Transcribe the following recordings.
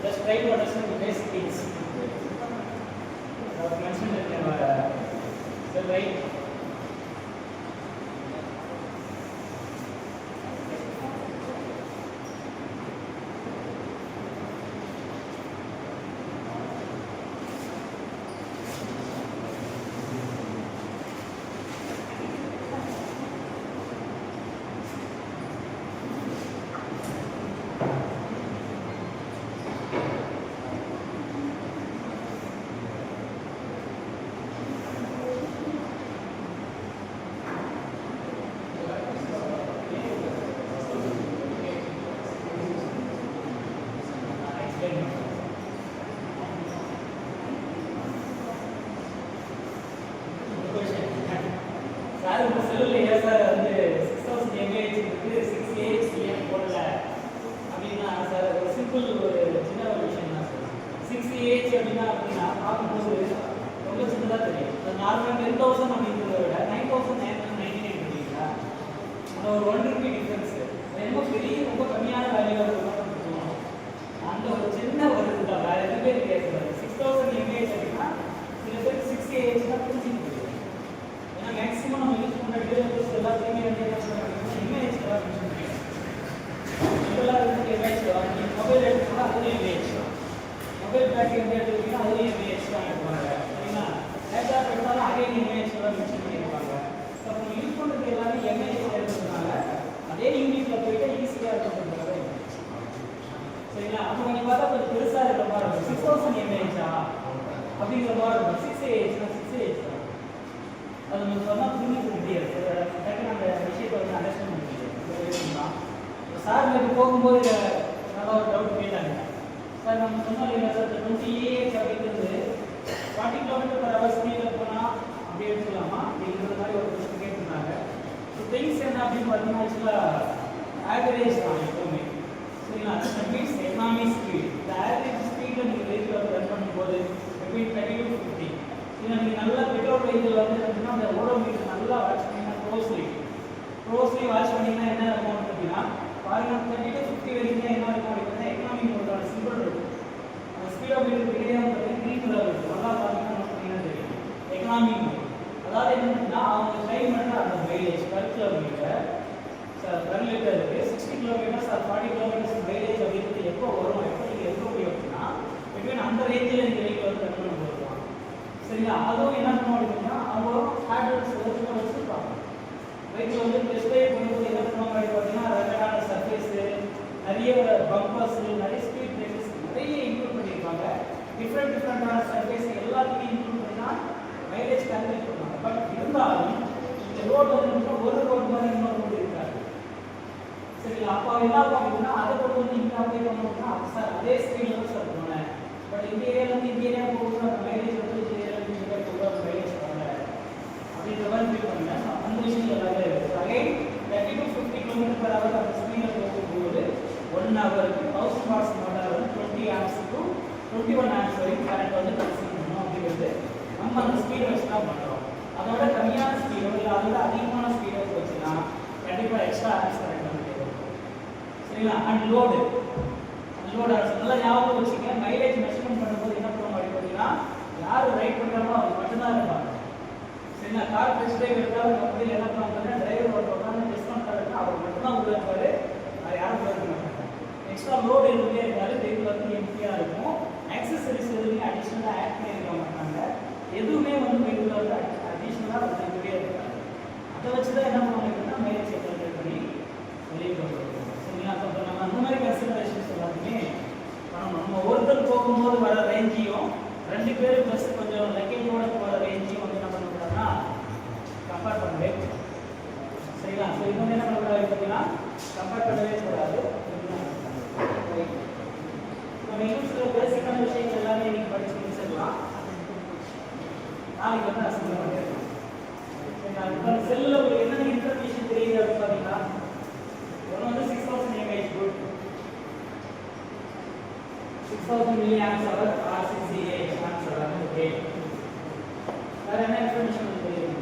Just try to understand the basic things. I have mentioned it in the right. Sir இந்த செல்லுல ஏன் sir வந்து 6000 mAh இருக்கு 6 AHCM போடல அப்படின்னா சார் ஒரு சிம்பிள் ஒரு சின்ன ஒரு விஷயம் தான் சார் 6 AH அப்படின்னா பார்க்கும்போது ரொம்ப சின்னதாக தெரியும். அது நார்மலாக 10,000 அப்படிங்கிறத விட 9,999 இல்லைங்களா, அந்த ஒரு 1 ரூபி டிஃபரன்ஸ் ரொம்ப பெரிய ரொம்ப கம்மியான வேல்யூவாக இருக்கும். அந்த ஒரு சின்ன ஒரு இதுதான் வேறு எதுவுமே கிடையாது. 6000 mAh அப்படின்னா சில பேர் 6 AH தான் புரிஞ்சுக்க முடியும். ஏன்னா மேக்ஸிமம் நம்ம யூஸ் பண்ணுற டிவைசஸ் எல்லாத்தையுமே வந்து என்ன பண்ணுறாங்கன்னா இமேஜ் தான் மென்ஷன் பண்ணுறாங்க. இதெல்லாம் வந்து இமேஜ் தான். நீங்கள் மொபைல் எடுத்துக்கிட்டா அதுவும் இமேஜ் தான். மொபைல் பேட்டரி வந்து எடுத்துக்கிட்டிங்கன்னா அதுவும் இமேஜ் தான் எடுப்பாங்க. சரிங்களா, லேப்டாப் எடுத்தாலும் அதே இமேஜ் தான் மென்ஷன் பண்ணியிருப்பாங்க. ஸோ நம்ம யூஸ் பண்ணுறது எல்லாமே இமேஜ் எடுக்கிறதுனால அதே யூனிட்டில் போயிட்டு ஈஸியாக இருக்கப்படுறாங்க. சரிங்களா, அப்போ நீங்கள் பார்த்தா கொஞ்சம் பெருசாக இருக்கிற மாதிரி இருக்கும். 6000 mAh அப்படிங்கிற மாதிரி இருக்கும். 6 AH 6 AH தான். அது நம்ம சொன்னால் புரிஞ்சுக்க முடியாது. டக்குன்னு அந்த விஷயத்தை வந்து அண்டர்ஸ்டாண்ட் பண்ண முடியாது. சார் எனக்கு போகும்போது நல்லா ஒரு டவுட் கேட்டாங்க. சார் நம்ம சொன்னோம் இல்லைங்களா சார் 20 AH அப்படிங்கிறது 40 km/h ஸ்பீடில் போனால் அப்படி எடுத்துக்கலாமா அப்படிங்கிற மாதிரி ஒரு கொஸ்டின் கேட்டிருந்தாங்க. ஸோ திங்ஸ் என்ன அப்படின்னு பார்த்தீங்கன்னா ஆக்சுவலாக ஆவரேஜ் தான் எப்போவுமே. சரிங்களா, மீன்ஸ் எக்கனாமி ஸ்பீட். இந்த ஆவரேஜ் ஸ்பீடில் நீங்கள் வெஹிக்கிள் ரன் பண்ணும்போது between 30 to 50. இதை நீங்கள் நல்லா பெட்ரோல் வெஹிக்கிள் வந்து பார்த்தீங்கன்னா அந்த ஓடோமீட்டர் நல்லா வாட்ச் பண்ணிங்கன்னா க்ளோஸ்லி வாட்ச் பண்ணிங்கன்னா என்ன இருக்கும் அப்படின்னா பாருங்க 30 to 50 வரைக்கும் என்ன இருக்கும் அப்படின்னா எக்கனாமி மோட்டோட சிம்பிள் இருக்கும். அந்த ஸ்பீடோமீட்டர் வெளியே வந்து க்ரீன் கலர் இருக்கும். நல்லா பார்த்தீங்கன்னா பார்த்தீங்கன்னா தெரியும் எக்கனாமி மோட். அதாவது என்னன்னா அவங்க ட்ரைன் பண்ணுற அந்த mileage per kilometer per liter இருக்குது 60 kilometers or 40 kilometers மைலேஜ் அப்படிங்கிறது எப்போ வரும், எப்போ நீங்கள் எடுக்க முடியும் அப்படின்னா எப்படின்னா அந்த ரேஞ்சில் நீங்கள் வெஹிக்கிள் வந்து ரன் பண்ண போகிறோம். சரிங்களா, அதுவும் என்ன பண்ணுவோம் அப்படின்னா அவங்க ஹேண்டில்ஸ் வச்சுருப்பாங்க. வெஹிக்கிள் வந்து டெஸ்ட் ட்ரைவ் பண்ணும்போது என்ன பண்ணுவாங்க அப்படின்னு பார்த்தீங்கன்னா ரெக்கார்டான சர்ஃபேஸு, நிறைய பம்பர்ஸு, நிறைய ஸ்பீட் பிரேக்கர்ஸ் நிறைய இன்க்ளூட் பண்ணியிருப்பாங்க. டிஃப்ரெண்டான சர்ஃபேஸ் எல்லாத்தையும் இன்க்ளூட் பண்ணி தான் மைலேஜ் கால்குலேட் பண்ணுவாங்க. பட் இருந்தாலும் இந்த ரோடு வந்து ஒரு ரோடு மாதிரி இன்னொரு ரோடு இருக்காது. சரிங்களா, அப்போ என்ன ஆகும் அப்படின்னா அதை கொண்டு வந்து இங்கே அப்ளை பண்ணோம்னா சார் அதே ஸ்பீடில் தான் சார் போனேன். பட் இந்த ஏரியாவிலேருந்து இந்த ஏரியா போகும்போது அந்த மைலேஜ் வந்து இந்த ஏரியாவிலேருந்து இந்த ஏரியா போகும்போது அந்த மைலேஜ் வரல அப்படின்ற மாதிரி ஃபீல் பண்ணுங்க. அந்த விஷயம் எல்லாமே இருக்குது. அகைன் 30 to 50 km/h அந்த ஸ்பீடில் போகும்போது 1 ஹவருக்கு 1000 வாட்ஸ் மோட்டார் வந்து 20 amps to 21 amps வரைக்கும் கரண்ட் வந்து கன்சியூம் பண்ணணும் அப்படிங்கிறது நம்ம அந்த ஸ்பீடை வச்சு தான் பண்ணுறோம். அதோட கம்மியான ஸ்பீடோ இல்லை அதோட அதிகமான ஸ்பீடோ வச்சுன்னா கண்டிப்பாக எக்ஸ்ட்ரா ஆம்ஸ் கரண்ட் வந்து தேவைப்படும். சரிங்களா, அண்ட் லோடு நல்லா ஞாபகம் வச்சுக்க. மைலேஜ் மெஷர்மெண்ட் பண்ணும்போது என்ன பண்ணுவோம் அப்படின்னு பார்த்தீங்கன்னா யார் ரைட் பண்ணுறாங்களோ அவங்க மட்டும்தான் இருப்பாங்க. சரிங்களா, கார் டெஸ்ட் ட்ரைவ் எடுத்தாலும் கம்பெனியில் என்ன பண்ணுவாங்கன்னா டிரைவர் ஒரு உட்காந்து டெஸ்ட் பண்ணுறாருன்னா அவர் மட்டும்தான் உள்ள இருப்பார். அது யாரும் உள்ள இருக்க மாட்டாங்க. எக்ஸ்ட்ரா லோடு எதுவுமே இருக்காது. வெஹிக்கிள் வந்து எம்டியாக இருக்கும். ஆக்சசரிஸ் எதுவுமே அடிஷ்னலாக ஆட் பண்ணியிருக்க மாட்டாங்க. எதுவுமே வந்து வெஹிக்கிள் வந்து அடிஷ்னலாக வந்துக்கிட்டே இருக்காது. அதை வச்சு தான் என்ன பண்ணுவாங்க அப்படின்னா மைலேஜ் கால்குலேட் பண்ணி வெளியே கொண்டு. சரிங்களா, அப்போ நம்ம அந்த மாதிரி கன்சிடரேஷன்ஸ் எல்லாத்தையுமே நம்ம ஒருத்தர் போகும்போது வர ரேஞ்சையும் 2 பேர் ப்ளஸ் கொஞ்சம் லக்கேஜோட போகிற ரேஞ்சையும் வந்து என்ன பண்ணக்கூடாதுன்னா கம்பேர் பண்ணவே கூடாது. சரிங்களா, ஸோ இது வந்து என்ன பண்ணக்கூடாது பார்த்தீங்கன்னா கம்பேர் பண்ணவே கூடாது. நம்ம இன்னும் சில பேசிக்கான விஷயங்கள் எல்லாமே இன்னைக்கு படிச்சு முடிச்சிடலாம். நாளைக்கு வந்து அசம்பிள் பண்ணிடலாம். சரிங்களா, செல்லில் உங்களுக்கு என்னென்ன இன்ஃபர்மேஷன் தெரியுது அப்படின்னு பார்த்தீங்கன்னா ஒன்று வந்து 6000 mAh good 6000 milliamps hour or 6 amps hour. Okay, வேற என்ன இன்ஃபர்மேஷன் தெரியும்?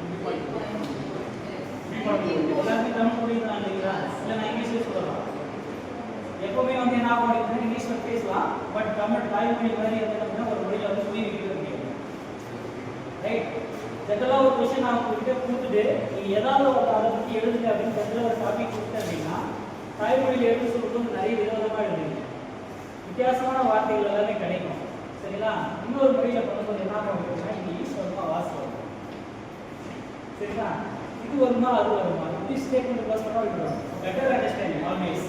எல்லாருக்கும் தமிழ் புரியுதா இல்லைங்களா? இல்லை நான் இங்கிலீஷ்ல சொல்லலாம். எப்பவுமே வந்து என்ன ஆகும் அப்படின்னா இங்கிலீஷ்ல பேசுவாங்க. வச்சுக்கலாம். பட் தமிழ் தாய்மொழி மாதிரி அப்படின்னா ஒரு மொழியில் வந்து புரிய வைக்கிறது முடியாது. ரைட், ஜெனரலாக ஒரு கொஸ்டின் நான் உங்ககிட்ட கொடுத்துட்டு நீங்கள் ஏதாவது ஒரு அதை பற்றி எழுதுங்க அப்படின்னு ஜெனரலாக ஒரு டாபிக் கொடுத்தேன் அப்படின்னா தாய்மொழியில் எழுத சொல்றது நிறைய விதவிதமாக எழுதுங்க. வித்தியாசமான வார்த்தைகள் எல்லாமே கிடைக்கும். சரிங்களா? இன்னொரு மொழியில் பண்ணும்போது என்ன பண்ணுறதுன்னா இங்கிலீஷ் வருமா வாசி வரும். சரிங்களா? இது வருமா அது வருமா இங்கிலீஷ் ஸ்டேட்மெண்ட் க்ளோஸ் பண்ணால் விட்டுருவோம். Better understanding always.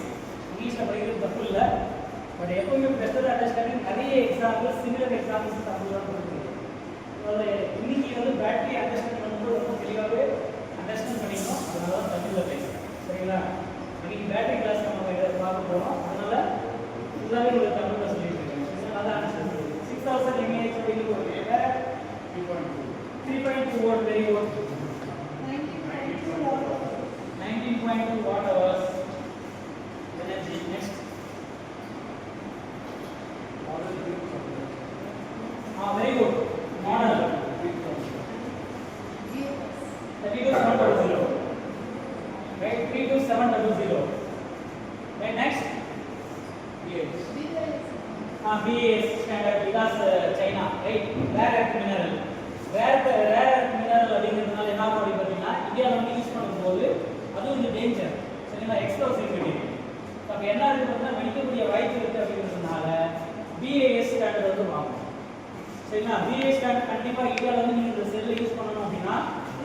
இங்கிலீஷில் படிக்கிறது தப்பு இல்லை, பட் எப்பவுமே பெட்டர் அண்டர்ஸ்டாண்டிங் நிறைய எக்ஸாம்பிள்ஸ் சிமிலர் எக்ஸாம்பிள்ஸ் தமிழ் தான் கொடுக்குது. இன்னைக்கு வந்து பேட்டரி அண்டர்ஸ்டாண்ட் பண்ணும்போது ரொம்ப தெளிவாகவே அண்டர்ஸ்டாண்ட் பண்ணிக்கணும். அதனால தான் தமிழில் பேசுகிறேன். சரிங்களா? இன்னைக்கு பேட்டரி கிளாஸ் நம்ம பார்க்க போகிறோம். அதனால எல்லாமே ஒரு தமிழில் சொல்லிட்டு இருக்கேன். நல்லா அண்டர்ஸ்டாண்ட் பண்ணுங்க. 6000 mAh அப்படின்னு ஒரு 3.2 volt very good. 19.2 watt hours energy. Next, very good. Model 32700. Right, 32700. Right, next BAS standard because China. Right, rare earth mineral. rare earth mineral அப்படிங்கிறதுனால என்ன ஆகும் பார்த்தீங்கன்னா இந்தியாவில் வந்து யூஸ் பண்ணும்போது அது ஒரு டேஞ்சர். சரிங்களா? Explosive material. அப்போ என்ன இருக்கு பார்த்தீங்கன்னா வெடிக்கக்கூடிய வாய்ப்பு இருக்குது அப்படிங்கிறதுனால BAS ஸ்டாண்டர்ட் வந்து வாங்கும். சரிங்களா? BAS ஸ்டாண்டர்ட் கண்டிப்பாக இந்தியாவில் வந்து நீங்கள் இந்த செல்லை யூஸ் பண்ணணும் அப்படின்னா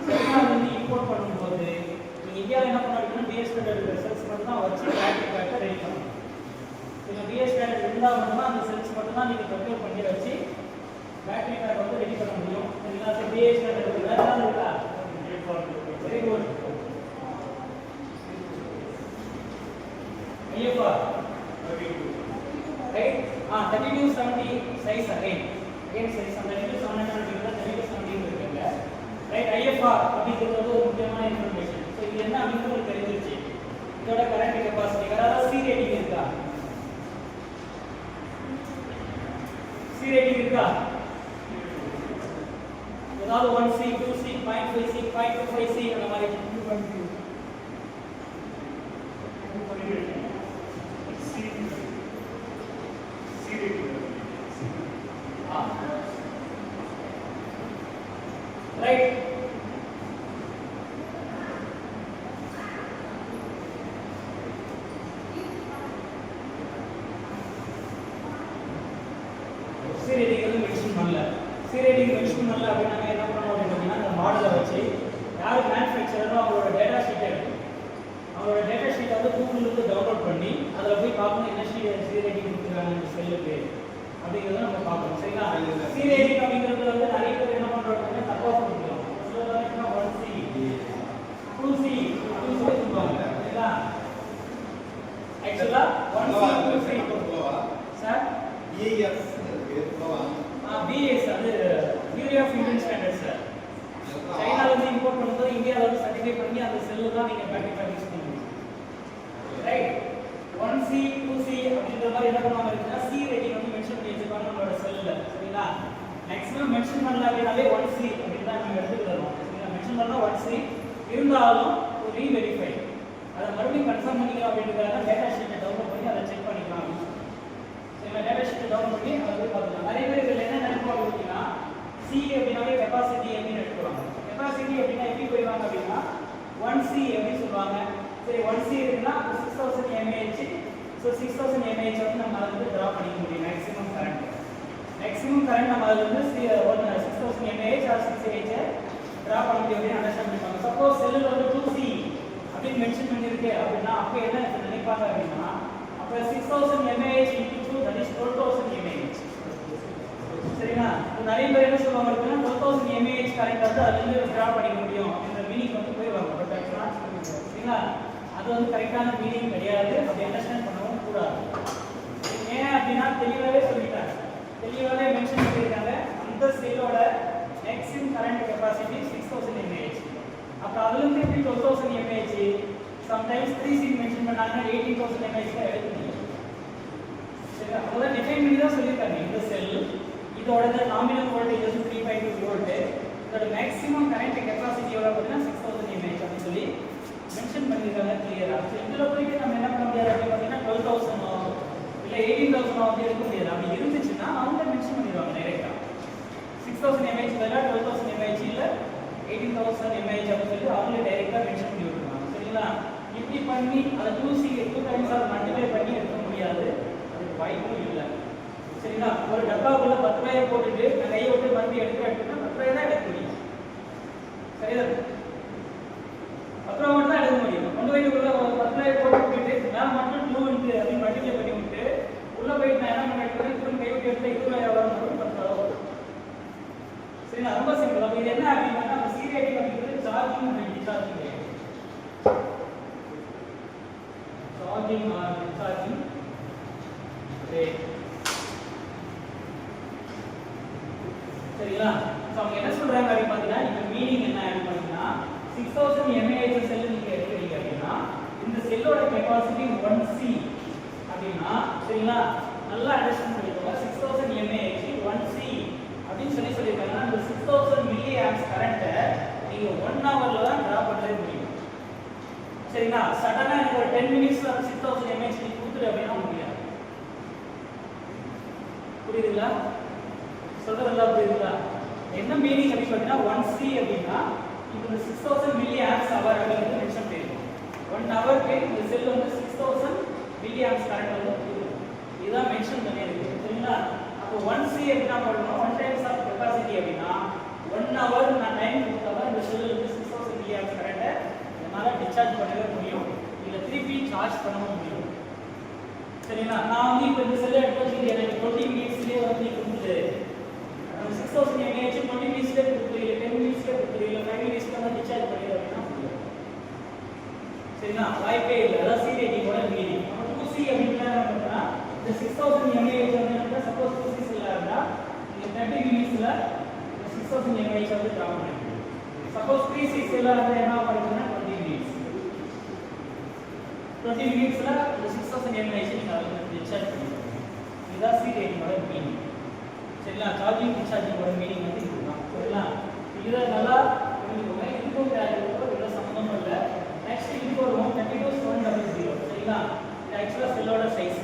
சைனாவில் வந்து இம்போர்ட் பண்ணும்போது நீங்கள் இந்தியாவில் என்ன பண்ணணும், BAS ஸ்டாண்டர்ட் செல்ஸ் மட்டும் தான் வச்சு பேட்டரி பேக்கை ரெடி பண்ணணும். நீங்கள் BAS ஸ்டாண்டர்ட் இருந்தால் மட்டும்தான் அந்த செல்ஸ் மட்டும் தான் நீங்கள் ப்ரிப்பேர் பண்ணி வச்சு பேட்டரி பேக் வந்து ரெடி பண்ண முடியும். சரிங்களா? BAS ஸ்டாண்டர்ட் வேறு ஏதாவது இருக்கா? Very good. IFR right, 3270 size again size 3270 3270 இருக்குங்க. ரைட், IFR அப்படிங்கிறது ஒரு முக்கியமான இன்ஃபர்மேஷன். ஸோ இது என்ன அப்படின்னு உங்களுக்கு தெரிஞ்சிருச்சு. இதோட கரண்ட் கெப்பாசிட்டி அதாவது சி ரேட்டிங் இருக்கா? சி ரேட்டிங் இருக்கா? ஏதாவது 1C 2C 0.5C 0.25C அந்த மாதிரி right. C rating வந்து மென்ஷன் பண்ணல. C rating மென்ஷன் பண்ணல அப்படினா என்ன பண்ணணும் அப்படினா அந்த மாடலை வச்சு யார் மேனுஃபேக்சரரோ அவங்களோட டேட்டா ஷீட் எடுத்து அவங்களோட டேட்டா ஷீட் வந்து கூகுள்ல இருந்து டவுன்லோட் பண்ணி அதில் போய் பார்க்கணும் என்ன C rating கொடுத்துருக்காங்க இந்த செல்லுக்கு அப்படிங்கிறத நம்ம பார்க்கணும். சரிங்களா? C rating அப்படிங்கிறது வந்து நிறைய பேர் என்ன பண்ணுறாங்கன்னா தப்பாக கொடுக்குறோம். சொல்லுவாங்கன்னா 1C 2C அப்படின்னு சொல்லி சொல்லுவாங்க. சரிங்களா? ஆக்சுவலா 1C 2C sir BAS BAS அது பியூரி ஆஃப் இந்தியன் ஸ்டாண்டர்ட் சார். சைனால இருந்து இம்போர்ட் பண்ணும்போது இந்தியாவில் வந்து சர்டிஃபை பண்ணி அந்த செல்லு தான் நீங்கள் பேட்டரி பேக் யூஸ் பண்ண முடியும். ரைட், 1C 2C அப்படின்ற மாதிரி என்ன பண்ணுவாங்க இருக்குன்னா C ரேட்டிங் வந்து மென்ஷன் பண்ணி வச்சிருப்பாங்க நம்மளோட செல்லில். சரிங்களா? மேக்ஸிமம் மென்ஷன் பண்ணல அப்படின்னாலே 1C அப்படின்னு தான் நம்ம எடுத்துக்கிறோம். சரிங்களா? மென்ஷன் பண்ணால் 1C இருந்தாலும் ஒரு ரீவெரிஃபை அதை மறுபடியும் கன்ஃபார்ம் பண்ணிக்கலாம் அப்படின்றதுக்காக டேட்டா ஷீட்டை டவுன்லோட் பண்ணி அதை செக் பண்ணிக்கலாம் அப்படின்னு. சரிங்களா? டேட்டா ஷீட்டை டவுன்லோட் பண்ணி அதை போய் பார்த்துக்கலாம். நிறைய பேர் இதில் என்ன நினைப்பாங்க அப்படின்னா C அப்படின்னாலே கெப்பாசிட்டி அப்படின்னு எடுத்துருவாங்க. கெப்பாசிட்டி அப்படின்னா எப்படி போயிடுவாங்க அப்படின்னா 1C அப்படின்னு சொல்லுவாங்க. சரி 1C இருக்குன்னா 6000 mAh. ஸோ 6000 mAh வந்து நம்ம அதை வந்து ட்ரா பண்ணிக்க முடியும். மேக்ஸிமம் கரண்ட் நம்ம அதில் வந்து 6000 mAh ஆர் 6Ah ட்ரா பண்ண முடியும் அப்படின்னு அண்டர்ஸ்டாண்ட் பண்ணிப்பாங்க. சப்போஸ் செல்லில் வந்து 2C அப்படின்னு மென்ஷன் பண்ணியிருக்கு அப்படின்னா அப்போ என்ன நினைப்பாங்க அப்படின்னா அப்போ 6000 mAh into 2 that is 12000 mAh. சரிங்களா? நிறைய பேர் என்ன சொல்லுவாங்க அப்படின்னா 12000 mAh கரண்ட் வந்து அதுலேருந்து ட்ரா பண்ணிக்க முடியும் அப்படின்ற மீனிங் வந்து போயிடுவாங்க. பட் சரிங்களா? அது வந்து கரெக்டான மீனிங் கிடையாது. அப்படி அண்டர்ஸ்டாண்ட் பண்ணவும் கூடாது. ஏன் அப்படின்னா தெளிவாகவே சொல்லிட்டாங்க, தெளிவாகவே மென்ஷன் பண்ணியிருக்காங்க அந்த செல்லோட மேக்ஸிமம் கரண்ட் கெப்பாசிட்டி 6000 mAh. அப்போ அதுலேருந்து எப்படி 12000 mAh சம்டைம்ஸ் 3C மென்ஷன் பண்ணாங்கன்னா 18000 mAh தான் எடுக்க முடியும். சரிங்களா? அதெல்லாம் டிஃபைன் பண்ணி தான் சொல்லியிருக்காங்க. இந்த செல் இதோட நாமினல் வோல்டேஜ் வந்து 3.2 வோல்ட், இதோட மேக்ஸிமம் கரண்ட் கெப்பாசிட்டி எவ்வளோ பார்த்தீங்கன்னா 6000 mAh அப்படின்னு சொல்லி மென்ஷன் பண்ணியிருக்காங்க கிளியராக. ஸோ இதில் போயிட்டு நம்ம என்ன பண்ண முடியாது அப்படின்னு பார்த்தீங்கன்னா 12,000 இல்லை 18,000 வந்து எடுக்க முடியாது. அப்படி இருந்துச்சுன்னா அவங்க மென்ஷன் பண்ணிடுவாங்க டைரெக்டாக 6000 mAh பதிலாக 12000 mAh இல்லை 18000 mAh அப்படின்னு சொல்லி அவங்களே டைரெக்டாக மென்ஷன் பண்ணி விட்டுருவாங்க. சரிங்களா? இப்படி பண்ணி அதை 2 டைம்ஸ் அதை மல்டிப்ளை பண்ணி எடுக்க முடியாது, அதுக்கு வாய்ப்பும் இல்லை. சரிங்களா? ஒரு டப்பாக்குள்ள 10 ரூபாயை போட்டுட்டு நான் கையை விட்டு மறுபடியும் எடுக்கிறேன்னா 10 ரூபாய் தான் எடுக்க முடியும். சரிதான்? 10 ரூபா மட்டும் தான் எடுக்க முடியும். கொண்டு போயிட்டு உள்ள 10 ரூபாயை போட்டு நான் மட்டும் 2 அப்படின்னு மல்டிப்ளை பண்ணி விட்டு உள்ள போயிட்டு நான் என்ன பண்ணிட்டு திரும்ப கை விட்டு எடுத்து 20 ரூபாய் வரும் 10 ரூபா வரும். சரிங்களா? ரொம்ப சிம்பிள். அப்போ இது என்ன அப்படின்னா நம்ம சீரியல் அப்படிங்கிறது charging and discharging rate. Charging or discharging rate. சரிங்களா? சோ அவங்க என்ன சொல்றாங்க அப்படி பார்த்தீங்கன்னா இந்த மீனிங் என்ன அப்படி பார்த்தீங்கன்னா 6000 mAh செல் நீங்க எடுக்கிறீங்க அப்படின்னா இந்த செல்லோட கெபாசிட்டி 1C அப்படின்னா சரிங்களா? நல்லா அண்டர்ஸ்டாண்ட் பண்ணிக்கோங்க. 6000 mAh 1C அப்படின்னு சொல்லியிருக்காங்கன்னா இந்த 6000 mA கரண்ட்டை நீங்க 1 ஹவர்ல தான் டிரா பண்ணவே முடியும். சரிங்களா? சடனா எனக்கு ஒரு 10 மினிட்ஸ்ல 6000 mAh நீ கொடுத்துரு அப்படின்னா முடியாது. புரியுதுங்களா? சொல்றதெல்லாம் புரியுதுங்களா? என்ன மீனிங் அப்படி பார்த்தீங்கன்னா 1C அப்படின்னா இப்போ இந்த 6000 mAh அப்படிங்கிறது மென்ஷன் பண்ணிருக்கோம். 1 ஹவருக்கு இந்த செல் வந்து 6000 mAh கரண்ட் வந்து கொடுக்கும். இதுதான் மென்ஷன் பண்ணியிருக்கு. சரிங்களா? அப்போ 1C அப்படின்னா பண்ணணும் 1 டைம்ஸ் ஆஃப் கெபாசிட்டி அப்படின்னா 1 ஹவர் நான் டைம் கொடுத்தா இந்த செல்ல வந்து 6000 mAh கரண்ட்டை என்னால் டிஸ்சார்ஜ் பண்ணவே முடியும், இல்லை திருப்பி சார்ஜ் பண்ணவும் முடியும். சரிங்களா? நான் வந்து இப்போ இந்த செல்லை எடுத்து வச்சுட்டு எனக்கு 20 மினிட்ஸ்லேயே வந்து கொடுத்துட்டு 6000 mAh 20 மினிட்ஸ்லேயே கொடுத்துரு, இல்லை 10 மினிட்ஸ்லேயே கொடுத்துரு, இல்லை 5 மினிட்ஸ்ல வந்து டிஸ்சார்ஜ் பண்ணிடு அப்படின்னா முடியும். சரிங்களா? வாய்ப்பே இல்லை. அதான் சீரியடிங்கோட மீனிங். நம்ம 2C அப்படின்னா என்ன பண்ணுறோம்னா இந்த 6000 mAh வந்து சப்போஸ் 2C செல்லாக இருந்தால் நீங்கள் 30 மினிட்ஸில் 6000 mAh வந்து ட்ரா பண்ணிக்கலாம். சப்போஸ் 3C செல்லாக இருந்தால் என்ன பண்ணுறதுன்னா 20 மினிட்ஸ் 20 மினிட்ஸில் இந்த 6000 mAh நீங்கள் அதை டிஸ்சார்ஜ் பண்ணிக்கலாம். இதுதான் சீரியடிங்கோட மீனிங். சரிங்களா? சார்ஜிங் டிஸ்சார்ஜிங்கோட மீனிங் வந்து இதுதான். சரிங்களா? இதை நல்லா புரிஞ்சுக்கோங்க. இதுக்கும் இதுல சம்மந்தம் இல்லை. நெக்ஸ்ட் இதுக்கு வருவோம் 32700. சரிங்களா? இது ஆக்சுவலாக செல்லோட சைஸ்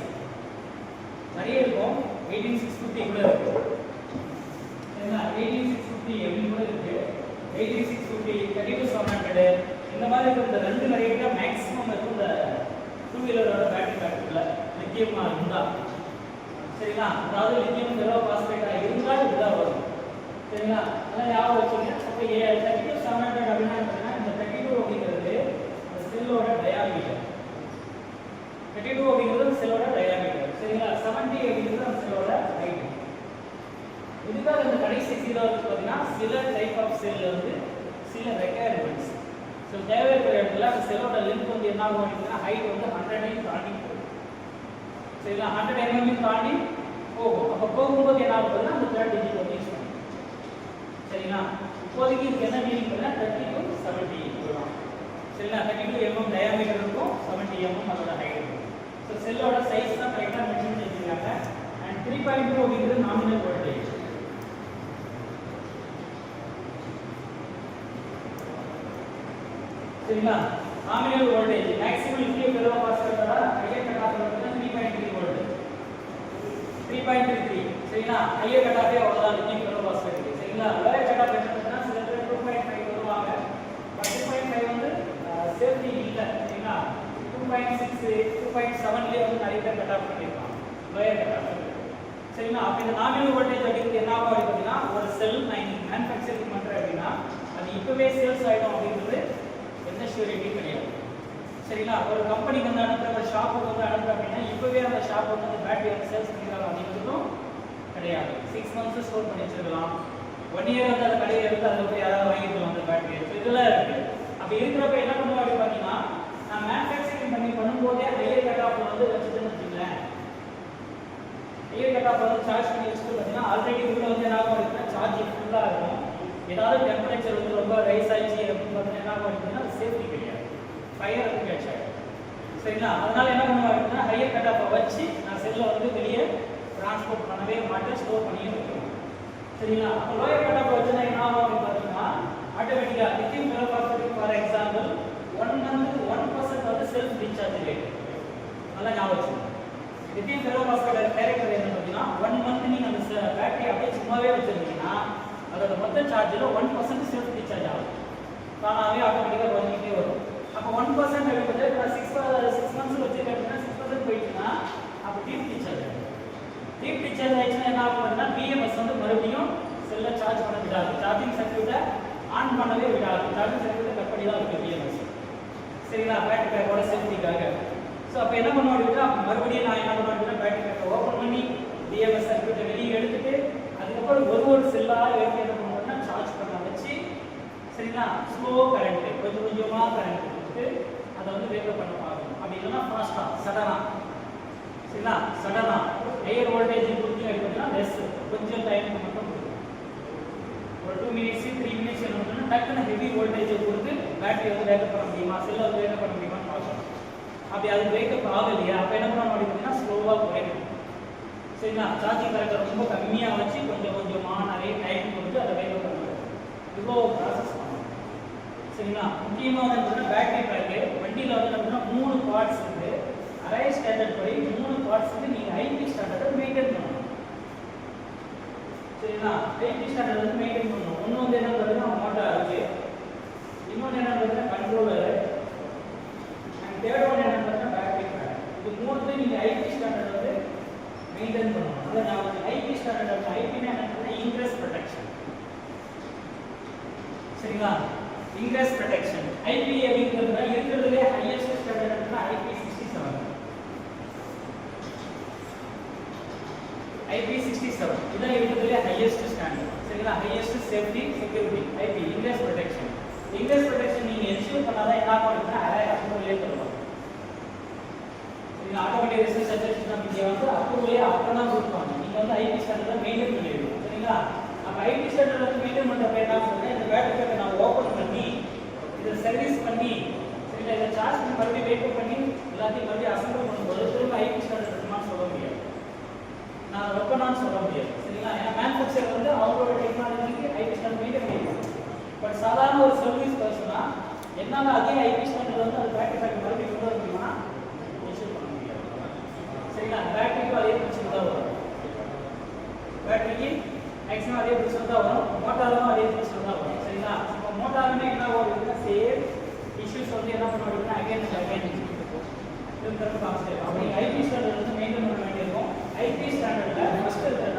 நிறைய இருக்கும். 18650 கூட இருக்கு. சரிங்களா? 18650 எப்படி கூட இருக்கு. 18650 32700 இந்த மாதிரி இருக்கிற இந்த ரெண்டு நிறைய மேக்ஸிமம் இருக்கும் இந்த 2 வீலரோட பேட்டரி பேக்குள்ள லித்தியம் இருந்தா. சரிங்களா? அதாவது லித்தியம் ஃபெரோ பாஸ்பேட்டா இருந்தால் இதுதான் வரும். சரிங்களா? அதெல்லாம் ஞாபகம் வச்சுக்கோங்க. அப்போ 32700 அப்படின்னா பார்த்தீங்கன்னா இந்த 32 அப்படிங்கிறது இந்த செல்லோட டயாமீட்டர். 32 அப்படிங்கிறது செல்லோட டயாமீட்டர். சரிங்களா? 70 அப்படிங்கிறது அந்த செல்லோட ஹைட். இதுக்காக இந்த கடைசி ஜீரோ பார்த்தீங்கன்னா சில டைப் ஆஃப் செல் வந்து சில ரெக்யர்மெண்ட்ஸ். ஸோ தேவை இருக்கிற இடத்துல அந்த செல்லோட லென்த் வந்து என்ன ஆகும் அப்படின்னா ஹைட் வந்து 100 தாண்டி போகும். சரிங்களா? 100 mm தாண்டி போகும். அப்போ போகும்போது என்ன ஆகுதுன்னா அந்த 3rd டிஜிட் வந்து யூஸ் பண்ணும். சரிங்களா? இப்போதைக்கு இதுக்கு என்ன மீனிங் பண்ணால் 30 to 70 வரும். சரிங்களா? 32 mm டயாமீட்டர் இருக்கும், 70 mm அதோட ஹைட் இருக்கும். ஸோ செல்லோட சைஸ் தான் கரெக்டாக மென்ஷன் பண்ணியிருக்காங்க. அண்ட் 3.2 அப்படிங்கிறது நாமினல் வோல்டேஜ். சரிங்களா? Nominal voltage maximum lithium ferro பாஸ்பேட்டோட ஹையர் கட் ஆஃப் வந்து 3.3 வோல்ட் 3.33. சரிங்களா? ஹையர் கட் ஆஃபே அவ்வளோதான் லித்தியம் ஃபெரோ பாஸ்பேட். சரிங்களா? லோயர் கட் ஆஃப் என்னன்னா சில பேர் 2.5 வருவாங்க. பட் 2.5 வந்து சேஃப்டி இல்லை. சரிங்களா? 2.6 2.7லேயே வந்து நிறைய பேர் கட் ஆஃப் பண்ணியிருக்காங்க லோயர் கட் ஆஃப். சரிங்களா? அப்போ இந்த நாமினல் வோல்டேஜ் அப்படிங்கிறது என்ன ஆகும் அப்படின்னா ஒரு செல் நான் இன்னைக்கு மேனுஃபேக்சரிங் பண்ணுறேன் அப்படின்னா அது இப்போவே சேல்ஸ் ஆகிடும் அப்படின்றது எந்த ஷூரிட்டி கிடையாது. சரிங்களா? ஒரு கம்பெனிக்கு வந்து அனுப்புற ஒரு ஷாப்புக்கு வந்து அனுப்புற அப்படின்னா இப்போவே அந்த ஷாப் வந்து அந்த பேட்டரி வந்து சேல்ஸ் பண்ணிக்கலாம் அப்படின்றதும் கிடையாது. 6 மந்த்ஸ் ஸ்டோர் பண்ணி வச்சிருக்கலாம். 1 இயர் வந்து அந்த கடையை எடுத்து அதில் போய் யாராவது வாங்கிக்கலாம் அந்த பேட்டரி. ஸோ இதெல்லாம் இருக்கு. அப்படி இருக்கிறப்ப என்ன பண்ணுவோம் அப்படின்னு பார்த்தீங்கன்னா நான் மேனுஃபேக்சரிங் பண்ணும்போதே ஹையர் கட் ஆஃப் வந்து வச்சுட்டுன்னு வச்சுங்களேன். ஹையர் கட் ஆஃப் வந்து சார்ஜ் பண்ணி வச்சுட்டு பார்த்தீங்கன்னா ஆல்ரெடி உள்ள வந்து என்ன ஆகும் அப்படின்னா சார்ஜிங் ஃபுல்லாக இருக்கும். ஏதாவது டெம்பரேச்சர் வந்து ரொம்ப ரைஸ் ஆயிடுச்சு அப்படின்னு பார்த்தீங்கன்னா என்ன ஆகும் அப்படின்னா சேஃப்டி கிடையாது, ஃபயர் வந்து கேட்ச் ஆகிடும். சரிங்களா? அதனால என்ன பண்ணுவாங்க அப்படின்னா ஹையர் கட் ஆஃபை வச்சு நான் செல்லை வந்து வெளியே டிரான்ஸ்போர்ட் பண்ணவே மாட்டேன், ஸ்டோர் பண்ணியே வைக்கணும். சரிங்களா? அப்போ லோயர் கட் ஆஃப் வச்சுன்னா என்ன ஆகும் அப்படின்னு பார்த்தீங்கன்னா ஆட்டோமேட்டிக்காக lithium ferro phosphate for example 1 month 1% வந்து செல்ஃப் டிஸ்சார்ஜ் ரேட். நல்லா ஞாபகம் வச்சுக்கணும். லித்தியம் ஃபெரோபாஸ்கேட் கேரக்டர் என்ன பார்த்தீங்கன்னா 1 மந்த் நீங்கள் அந்த பேட்டரி அப்படியே சும்மாவே வச்சிருந்தீங்கன்னா அதோட மொத்த சார்ஜில் 1% செல்ஃப் டிஸ்சார்ஜ் ஆகும். தானாகவே ஆட்டோமேட்டிக்காக குறைஞ்சிக்கிட்டே வரும். அப்போ 1% அப்படின்றது 6 மந்த்ஸ் வச்சுருக்கேன் 6% போயிடுச்சுன்னா அப்போ டீப் டிஸ்சார்ஜ் ஆகும். டீப் டிஸ்சார்ஜ் ஆயிடுச்சுன்னா என்ன ஆகும் அப்படின்னா பிஎம்எஸ் வந்து மறுபடியும் செல்லை சார்ஜ் பண்ண விடாது. சார்ஜிங் சர்க்யூட்டை ஆன் பண்ணவே விடாது. சார்ஜிங் சர்க்யூட்டை கட் பண்ணி தான் இருக்குது பிஎம்எஸ். சரிங்களா? பேட்டரி பேக்கோட சேஃப்டிக்காக. ஸோ அப்போ என்ன பண்ணுவோம் அப்படின்னா மறுபடியும் நான் என்ன பண்ணுவேன் அப்படின்னா பேட்டரி பேக்கை ஓப்பன் பண்ணி பிஎம்எஸ் சர்க்யூட்டை வெளியே எடுத்துட்டு அதுக்கப்புறம் ஒரு செல்லாக எடுத்து என்ன பண்ணுவோம்னா சார்ஜ் பண்ண வச்சு சரிங்களா ஸ்லோ கரண்ட் கொஞ்சம் கொஞ்சமாக கரண்ட் கொடுத்து அதை வந்து வேக்கப் பண்ண பார்க்கணும். அப்படி இல்லைன்னா ஃபாஸ்ட்டாக சடனாக சரிங்களா சடனாக ஹையர் வோல்டேஜ் கொடுத்து எடுத்தோம்னா லெஸ் கொஞ்சம் டைமுக்கு மட்டும் கொடுக்கும். ஒரு 2 மினிட்ஸ் 3 மினிட்ஸ் என்ன பண்ணணும்னா டக்குன்னு ஹெவி வோல்டேஜை கொடுத்து பேட்டரி வந்து வேக்கப் பண்ண முடியுமா செல்லை வந்து வேக்கப் பண்ண முடியுமான்னு பார்க்கணும். அப்படி அது வேக்கப் ஆகலையா அப்போ என்ன பண்ணணும் அப்படின்னா ஸ்லோவாக குறைக்கணும். சரிங்களா சார்ஜிங் கரெக்டாக ரொம்ப கம்மியாக வச்சு கொஞ்சம் கொஞ்சமாக நிறைய டைம் கொடுத்து அதை வேக்கப் பண்ண இவ்வளோ ப்ராசஸ் பண்ணணும். சரிங்களா முக்கியமாக வந்து பார்த்தீங்கன்னா பேட்டரி பேக்கு வண்டியில் வந்து பார்த்தீங்கன்னா 3 பார்ட்ஸ் இருக்குது. அரை ஸ்டாண்டர்ட் படி 3 பார்ட்ஸுக்கு நீங்கள் ஐபி ஸ்டாண்டர்டை மெயின்டைன் பண்ணணும். சரிங்களா ஐபி ஸ்டாண்டர்ட் வந்து மெயின்டைன் பண்ணணும். ஒன்று வந்து என்ன பார்த்தீங்கன்னா மோட்டார் இருக்குது, இன்னொன்று என்ன பார்த்தீங்கன்னா கண்ட்ரோலரு, அண்ட் தேர்ட் ஒன் என்ன பார்த்தீங்கன்னா பேட்டரி பேக். இது மூணுத்தையும் நீங்கள் ஐபி ஸ்டாண்டர்ட் வந்து மெயின்டைன் பண்ணணும். அதான் நான் ஐபி ஸ்டாண்டர்ட் ஐபின்னா என்ன பார்த்தீங்கன்னா இன்க்ரஸ் ப்ரொடெக்ஷன். சரிங்களா இன்க்ரஸ் ப்ரொடெக்ஷன் ஐபி அப்படிங்கிறதுனா இருக்கிறதுலே ஹையஸ்ட் ஸ்டாண்டர்ட்னா ஐபி 67. ஐபி 67 இதான் இருக்கிறதுலே ஹையஸ்ட் ஸ்டாண்டர்ட். சரிங்களா highest safety security IP ingress protection. Ingress protection நீங்க என்ஷூர் பண்ணாதான் என்ன பண்ணுறதுன்னா அப்ரூவலே தருவாங்க. சரிங்களா ஆட்டோமேட்டிக் ரெசிஸ்டன்ஸ் சர்டிஃபிகேட் நம்ம வந்து அப்ரூவலே அப்போ தான் கொடுப்பாங்க. நீங்க வந்து ஐபி ஸ்டாண்டர்ட் மெயின்டைன் பண்ணிடுவீங்க. சரிங்களா அப்போ ஐபி ஸ்டாண்டர்ட் வந்து மெயின்டைன் பண்ணுறப்ப என்ன சொல்றேன் இந்த பேட்டரி பேக்கை நான் ஓப்பன் பண்ணி இதை சர்வீஸ் பண்ணி சரிங்களா இதை சார்ஜ் பண்ணி மறுபடியும் வேக்கப் பண்ணி எல்லாத்தையும் மறுபடியும் அசம்பிள் பண்ணும்போது திரும்ப ஐபி ஸ்டாண்டர்ட் இருக்குமான்னு சொல்ல முடியாது. நான் அதை ஒர்க் பண்ணான்னு சொல்ல முடியாது. சரிங்களா ஏன்னா மேனுஃபேக்சர் வந்து அவங்களோட டெக்னாலஜிக்கு ஐபி ஸ்டாண்டர்ட் மெயின்டைன் பண்ணிடுவாங்க. பட் சாதாரண ஒரு சர்வீஸ் பர்சனா என்னால் அதே ஐபி ஸ்டாண்டர்ட் வந்து அது பேட்டரி பேக் மறுபடியும் கொண்டு வர முடியுமா இன்ஷூர் பண்ண முடியாது. சரிங்களா பேட்டரிக்கும் அதே பிரச்சனை தான் வரும். பேட்டரிக்கு மேக்ஸிமம் அதே பிரச்சனை தான் வரும். மோட்டாரும் அதே பிரச்சனை தான் வரும். சரிங்களா இப்போ மோட்டாருமே என்ன வருதுன்னா சேம் இஷ்யூஸ் வந்து என்ன பண்ண முடியும்னா அகைன் திரும்ப காமிச்சு அப்படி ஐபி ஸ்டாண்டர்ட் வந்து மெயின்டைன் பண்ண வேண்டியிருக்கும். ஐபி ஸ்டாண்டர்டில் ஃபர்ஸ்ட் இருக்கிற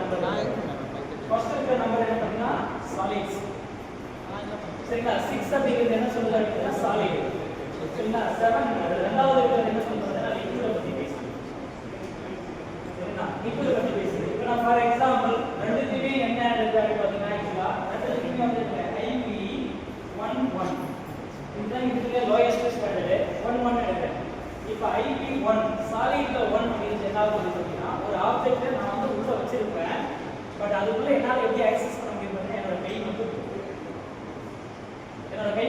நம்பர் என்ன பார்த்தீங்கன்னா சாலிட்ஸ். சரிங்களா 6 அப்படிங்கிறது என்ன சொல்லுது அப்படின்னா சாலிட். சரிங்களா 7 ரெண்டாவது இருக்கிறது என்ன சொல்றதுன்னா லிக்விட் பற்றி பேசுது. சரிங்களா லிக்விட் பற்றி பேசுது. இப்போ நான் ஃபார் எக்ஸாம்பிள் ரெண்டுத்துமே என்ன இருக்கு அப்படின்னு பார்த்தீங்கன்னா ரெண்டுத்துமே வந்து ஐபி 11 இதுதான் இதுல லோயஸ்ட் ஸ்டாண்டர்ட் 11 எடுக்கிறேன். இப்போ ஐபி 1 சாலிட்ல 1 அப்படிங்கிறது என்ன ஆகுது பார்த்தீங்கன்னா ஒரு ஆப்ஜெக்ட்டை நான் வந்து உள்ள வச்சிருப்பேன். பட் அதுக்குள்ள என்னால் எப்படி ஆக்சஸ் பண்ண முடியும்னா என்னோட கை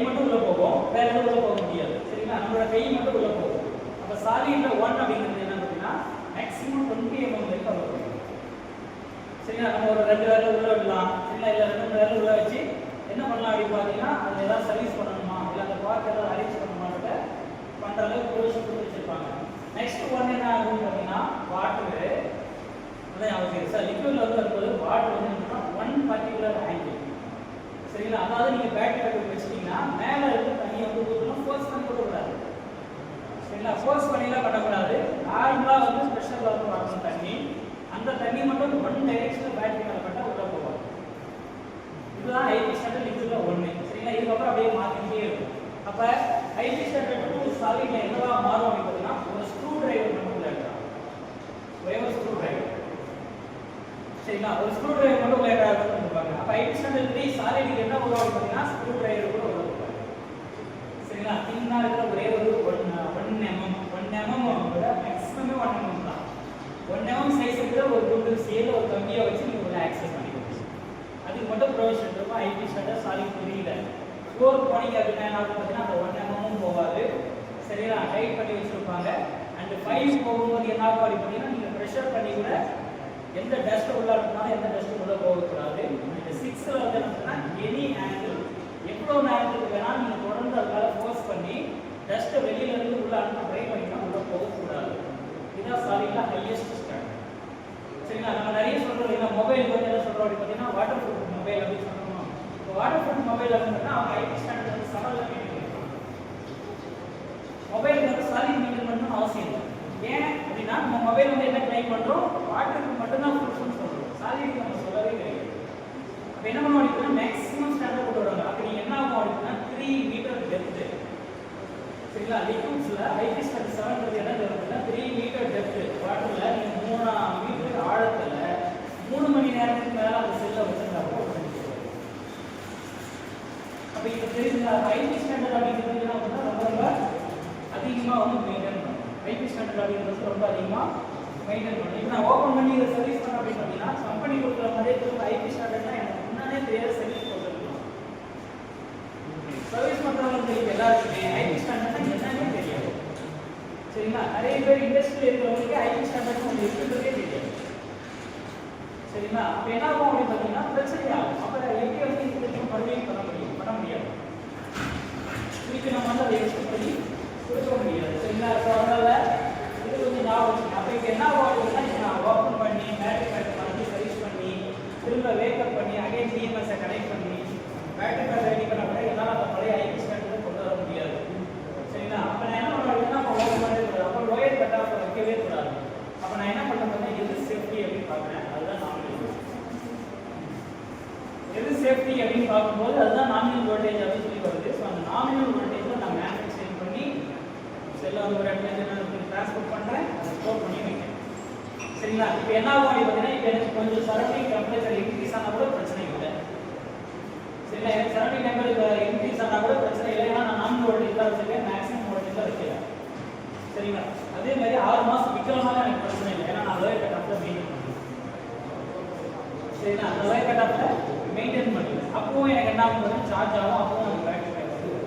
மட்டும் உள்ள போகும். வேற எதுவும் உள்ள போக முடியாது. சரிங்களா நம்மளோட கை மட்டும் உள்ள போகும். அப்போ சாலிட்ல 1 அப்படிங்கிறது என்ன பார்த்தீங்கன்னா மேக்ஸிமம் 20 mm வரைக்கும் உள்ள போகும். சரிங்களா நம்ம ஒரு 2 விரல் உள்ள விடலாம். சரிங்களா இல்லை 2 விரல் உள்ள வச்சு என்ன பண்ணலாம் அப்படின்னு பார்த்தீங்கன்னா அதில் ஏதாவது சர்வீஸ் பண்ணணுமா இல்லை அந்த பார்க் ஏதாவது அரேஞ்ச் பண்ணணுமான்றத பண்ணுற அளவுக்கு ப்ரொவிஷன் கொடுத்து வச்சிருப்பாங்க. நெக்ஸ்ட் ஒன் என்ன ஆகும்னு பார்த்தீங்கன்னா வாட்டரு அதான் அவசியம் சார் லிக்விட்ல வந்து வரும்போது வாட்டர் வந்து என்னன்னா 1 பர்டிகுலர் ஆங்கிள். சரிங்களா அதாவது நீங்கள் பேட்டரி பேக்கப் வச்சிட்டீங்கன்னா மேலே இருக்க தண்ணியை வந்து ஊற்றணும் ஃபோர்ஸ் பண்ணி கொடுக்கக்கூடாது. சரிங்களா ஃபோர்ஸ் பண்ணிலாம் பண்ணக்கூடாது. நார்மலாக வந்து ப்ரெஷரில் வந்து வரணும் தண்ணி. அந்த தண்ணி மட்டும் 1 டைரெக்ஷனில் பேட்டரி மேலே பட்டால் உள்ள போவாது. இதுதான் ஐபி ஸ்டாண்டர்ட் லிக்விட்ல 1. சரிங்களா இதுக்கப்புறம் அப்படியே மாற்றிக்கிட்டே இருக்கும். அப்போ ஐபி ஸ்டாண்டர்ட் 2 சாலிட்ல என்னவா மாறும் அப்படின்னு பார்த்தீங்கன்னா ஒரு ஸ்க்ரூ டிரைவர் மட்டும் உள்ள இருக்கலாம். ஒரே ஒரு ஸ்க்ரூ டிரைவர். சரிங்களா ஒரு ஸ்க்ரூ டிரைவர் மட்டும் உள்ள இருப்பாங்க. அப்போ ஐபி ஸ்டாண்டர்ட் 3 சாலிட்க்கு என்ன வரும் அப்படின்னு பார்த்தீங்கன்னா ஸ்க்ரூ டிரைவர் கூட உள்ள இருப்பாங்க. சரிங்களா தின்னா இருக்கிற ஒரே ஒரு 1 mm விட மேக்ஸிமமே 1 mm தான். 1 mm சைஸ் இருக்கிற ஒரு குண்டு சேல ஒரு கம்பியாக வச்சு நீங்கள் உள்ள ஆக்சஸ் பண்ணிக்கலாம். அதுக்கு மட்டும் ப்ரொவிஷன் இருக்கும் ஐபி ஸ்டாண்டர்ட் சாலிட் 3ல. 4 போனீங்க அப்படின்னா என்ன ஆகும் பார்த்தீங்கன்னா அந்த 1 mm போகாது. சரிங்களா டைட் பண்ணி வச்சுருப்பாங்க. அண்ட் 5 போகும்போது என்ன ஆகும் அப்படின்னு பார்த்தீங்கன்னா நீங்கள் ப்ரெஷர் பண்ணி கூட எந்த டஸ்ட் உள்ள இருந்தாலும் எந்த டஸ்ட்டும் உள்ள போகக்கூடாது. இந்த 6ல வந்து என்னன்னா எனி ஆங்கிள் எவ்வளோ நேரத்துக்கு வேணாலும் நீங்கள் தொடர்ந்து அதுக்காக ஃபோர்ஸ் பண்ணி டஸ்ட்டை வெளியிலேருந்து உள்ள அனுப்ப ட்ரை பண்ணிங்கன்னா உள்ள போகக்கூடாது. இதுதான் சாலிட்ல ஹையஸ்ட் ஸ்டாண்டர்ட். சரிங்களா? நம்ம நிறைய சொல்றோம் இல்லையா, மொபைல் வந்து என்ன சொல்றோம் அப்படின்னு பார்த்தீங்கன்னா வாட்டர் ப்ரூஃப் மொபைல் அப்படின்னு சொல்றோம். இப்போ வாட்டர் ப்ரூஃப் மொபைல் அப்படின்னா அவங்க ஐடி ஸ்டாண்டர்ட் வந்து 7ல மெயின்டைன் பண்ணுவாங்க. மொபைல் வந்து சாலிட் மெயின்டைன் பண்ணணும்னு அவசியம் இல்லை. ஏன் அப்படின்னா நம்ம மொபைல் வந்து என்ன கிளைம் பண்றோம், வாட்டருக்கு மட்டும்தான் ப்ரூஃப்னு சொல்றோம், சாலிட் நம்ம சொல்லவே கிடையாது. அப்போ என்ன பண்ணுவோம் அப்படின்னா மேக்ஸிமம் ஸ்டாண்டர்ட் கொண்டு வருவாங்க. அப்போ நீங்க என்ன ஆகும் அப்படின்னா 3 மீட்டர் டெப்த். சரிங்களா? லிக்விட்ஸ்ல ஐடி ஸ்டாண்டர்ட் 7ன்றது என்ன வருதுன்னா 3 மீட்டர் டெப்த். வாட்டர்ல நீங்க 3 மீட்டர் ஆழத்துல 3 மணி நேரத்துக்கு மேல அந்த செல்ல வச்சிருந்தாங்க. அப்ப இது தெரியுதுங்களா? ஐடி ஸ்டாண்டர்ட் அப்படிங்கிறது என்ன பண்ணா ரொம்ப அதிகமா வந்து மெயின்டைன் பண்ணணும். ஐடி ஸ்டாண்டர்ட் அப்படிங்கிறது ரொம்ப அதிகமா மெயின்டைன் பண்ணணும். இப்போ நான் ஓப்பன் பண்ணி இதை சர்வீஸ் பண்ண அப்படின்னு பார்த்தீங்கன்னா கம்பெனி கொடுக்குற மாதிரியே திரும்ப ஐடி ஸ்டாண்டர்ட்னா எனக்கு முன்னாடியே தெரியாத சர்வீஸ் கொடுத்துருக்கணும். சர்வீஸ் பண்ணுறவங்களுக்கு எல்லாருக்குமே ஐடி ஸ்டாண்டர்ட்னா என்னன்னே தெரியாது. சரிங்களா? நிறைய பேர் இண்டஸ்ட்ரியில் இருக்கிறவங்களுக்கு ஐடி ஸ்டாண்டர்ட் ஒன்று இருக்குன்றதே தெரியாது. சரிங்களா? அப்போ என்ன ஆகும் அப்படின்னு பார்த்தீங்கன்னா பிரச்சனையாகும். அப்போ எப்படி வந்து இதுக்கு மறுபடியும் பண்ண முடியாது. திருப்பி நம்ம வந்து அதை எக்ஸ்ட் பண்ணி கொடுக்க முடியாது. சரிங்களா? ஸோ அதனால இது கொஞ்சம் ஞாபகம் வச்சுக்கணும். அப்போ இப்போ என்ன ஆகும் அப்படின்னா நான் ஓப்பன் பண்ணி பேட்டரி பேக் பண்ணி சர்வீஸ் பண்ணி திரும்ப வேக்கப் பண்ணி அகைன் டிஎம்எஸ்ஸை கனெக்ட் பண்ணி பேட்டரி பேக் ரெடி பண்ண கூட என்னால் அந்த பழைய ஐடி ஸ்டாண்டர்ட் கொண்டு வர முடியாது. சரிங்களா? அப்போ நான் என்ன பண்ணுவேன் அப்படின்னா அப்போ ஓப்பன் பண்ணவே கூடாது. அப்போ லோயர் கட் ஆஃப் வைக்கவே கூடாது. அப்போ நான் என்ன பண்ணுறேன்னா எது சேஃப்டி அப்படின்னு பார்க்குறேன். அதுதான் நாமினல். எது சேஃப்டி அப்படின்னு பார்க்கும்போது அதுதான் நாமினல் வோல்டேஜ் அப்படின்னு சொல்லி வருது. ஸோ அந்த நாமினல் வோல்டேஜில் நான் மேனுஃபேக்சரிங் பண்ணி செல்ல வந்து ஒரு இடத்துல நான் ட்ரான்ஸ்போர்ட் பண்ணுறேன், அதை ஸ்டோர் பண்ணி வைக்கிறேன். சரிங்களா? இப்போ என்ன ஆகும் அப்படின்னு பார்த்தீங்கன்னா இப்போ எனக்கு கொஞ்சம் சரௌண்டிங் டெம்பரேச்சர் இன்க்ரீஸ் ஆனால் கூட பிரச்சனை இல்லை. சரிங்களா? எனக்கு சரௌண்டிங் டெம்பரேச்சர் இன்க்ரீஸ் ஆனால் கூட பிரச்சனை இல்லை. ஏன்னா நான் நாமினல் வோல்டேஜ் தான் வச்சிருக்கேன், மேக்ஸிமம் வோல்டேஜ் தான் வைக்கிறேன். சரிங்களா? அதே மாதிரி 6 மாதம் விற்கிறனால எனக்கு பிரச்சனை இல்லை. ஏன்னா நான் லோயர் கட் ஆஃப்ல மெயின்டைன் பண்ணுறேன். சரிங்களா? அந்த லோயர் கட் ஆஃப்ல மெயின்டைன் பண்ணுறேன். அப்பவும் எனக்கு என்ன ஆகும், சார்ஜ் ஆகும். அப்பவும் எனக்கு பேட்டரி பேக் வந்து.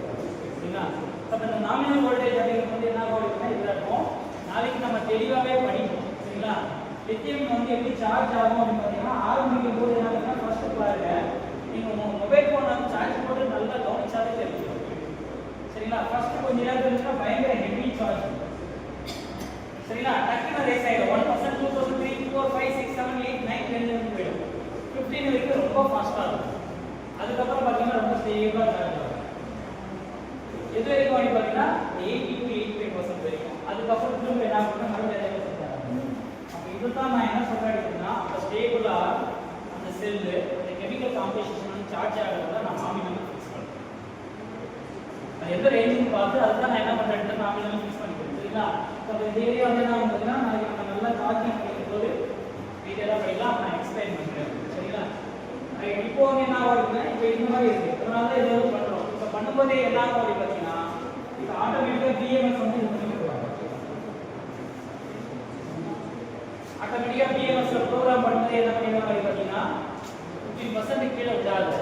சரிங்களா? அப்போ இந்த நாமினல் வோல்டேஜ் அப்படிங்கிறது வந்து என்ன ஆகும் அப்படின்னா இதில் இருக்கும். நாளைக்கு நம்ம தெளிவாகவே படிப்போம். சரிங்களா? லித்தியம் வந்து எப்படி சார்ஜ் ஆகும் அப்படின்னு பார்த்தீங்கன்னா ஆரம்பிக்கும் போது என்ன பண்ணுன்னா ஃபர்ஸ்ட் பாருங்க, நீங்கள் மொபைல் ஃபோன் வந்து சார்ஜ் போட்டு நல்லா கவனிச்சாலே தெரியும். சரிங்களா? ஃபர்ஸ்ட் கொஞ்ச நேரம் இருந்துச்சுன்னா பயங்கர ஹெவி சார்ஜ். சரிங்களா? டக்குனு ரேஸ் ஆகிடும். 1%, 2%, 3, 4, 5, 6, 7, 8, 9, 10 வரைக்கும் போயிடும். 15 வரைக்கும் ரொம்ப ஃபாஸ்ட்டாக இருக்கும். அதுக்கப்புறம் பார்த்தீங்கன்னா ரொம்ப ஸ்டேபிளாக சார்ஜ் ஆகும். எது வரைக்கும் அப்படி பார்த்தீங்கன்னா 80 to 85% வரைக்கும். அதுக்கப்புறம் திரும்ப என்ன பண்ணால் மறுபடியும் அப்போ இதுதான் நான் என்ன சொல்கிறேன் அப்படின்னா அப்போ ஸ்டேபிளாக அந்த செல்லு அந்த கெமிக்கல் காம்பசிஷன் வந்து சார்ஜ் ஆகிறத நான் நாமினல் ஃபிக்ஸ் பண்ணுறேன். அது எந்த ரேஞ்சுன்னு பார்த்து அதுதான் நான் என்ன பண்ணுறேன் நாமினல் ஃபிக்ஸ் பண்ணிக்கிறேன். சரிங்களா? இப்போ இந்த ஏரியா வந்து என்ன பார்த்தீங்கன்னா நாளைக்கு நம்ம நல்லா சார்ஜிங் பண்ணிக்கும்போது டீட்டெயிலாக படிக்கலாம். நான் எக்ஸ்பிளைன் பண்ணுறேன். சரிங்களா? இப்போ வந்து என்ன ஆகுதுன்னா இப்போ இந்த மாதிரி இருக்குது. அதனால தான் ஏதாவது பண்ணுறோம். இப்போ பண்ணும்போதே என்ன ஆகும் அப்படின்னு பார்த்தீங்கன்னா இப்போ ஆட்டோமேட்டிக்காக பிஎம்எஸ் வந்து இது பண்ணி கொடுப்பாங்க. ஆட்டோமேட்டிக்காக பிஎம்எஸ்ல ப்ரோக்ராம் பண்ணும்போது என்ன பண்ணிடுவாங்க அப்படின்னு பார்த்தீங்கன்னா 15% கீழே விடாது.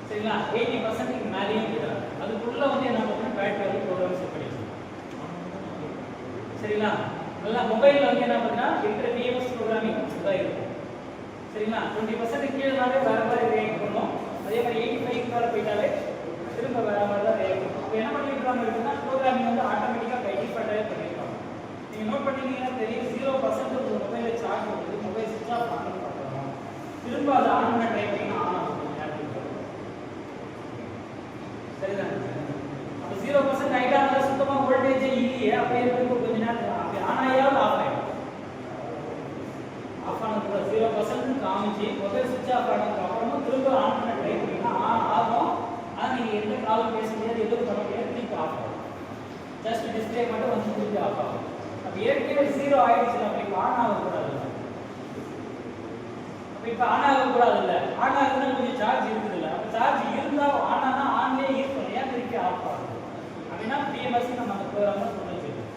சரிங்களா? 80% மேலேயும் விடாது. அதுக்குள்ளே வந்து என்ன பண்ணுன்னா பேட்டரி வந்து ப்ரோக்ராம் செட் பண்ணிடுவோம். சரிங்களா? நல்லா மொபைலில் வந்து என்ன பண்ணுன்னா இருக்கிற பிஎம்எஸ் ப்ரோக்ராமிங் தான் இருக்கும். சரிங்களா? 20% கீழேனாலே வேறு மாதிரி ரியாக்ட் பண்ணும். அதே மாதிரி 85 மேலே போயிட்டாலே திரும்ப வேறு மாதிரி தான் ரியாக்ட் பண்ணும். இப்போ என்ன பண்ணியிருக்காங்க அப்படின்னா ப்ரோக்ராமிங் வந்து ஆட்டோமேட்டிக்காக பை டிஃபால்ட்டாகவே பண்ணியிருக்காங்க. நீங்கள் நோட் பண்ணிங்கன்னா தெரியும் 0% ஒரு மொபைலில் சார்ஜ் வந்து மொபைல் சுவிட்ச் ஆஃப் பண்ணணும் பார்க்கலாம். திரும்ப அதை ஆன் பண்ண ட்ரை பண்ணி ஆன் ஆகும். சரிதானே? அப்போ 0% ஆகிட்டாங்க, சுத்தமாக வோல்டேஜே இல்லையே. அப்படியே திரும்ப கொஞ்ச நேரம் அப்படி ஆன் ஆகியாவது ஆஃப் ஆகிடும். ஆஃப் ஆனது 0% காமிச்சு மொபைல் சுவிட்ச் ஆஃப் ஆனதுக்கு அப்புறமும் திரும்ப ஆன் பண்ண ட்ரை பண்ணிங்கன்னா ஆன் ஆகும். ஆனால் நீங்கள் எந்த காலும் பேச முடியாது, எதுவும் பண்ண முடியாது, திருப்பி ஆஃப் ஆகும். ஜஸ்ட் டிஸ்பிளே மட்டும் வந்து திருப்பி ஆஃப் ஆகும். அப்போ ஏற்கனவே 0 ஆகிடுச்சு. அப்போ இப்போ ஆன் ஆகக்கூடாது. அப்போ இப்போ ஆன் ஆகக்கூடாது இல்லை. ஆன் ஆகுதுன்னா கொஞ்சம் சார்ஜ் இருக்குது இல்லை. அப்போ சார்ஜ் இருந்தால் ஆன் ஆனால் ஆன்லேயே இருக்கணும். ஏன் திருப்பி ஆஃப் ஆகும் அப்படின்னா பிஎம்எஸ்க்கு நம்ம அந்த ப்ரோக்ராம் தான் கொடுத்து வச்சுருக்கோம்.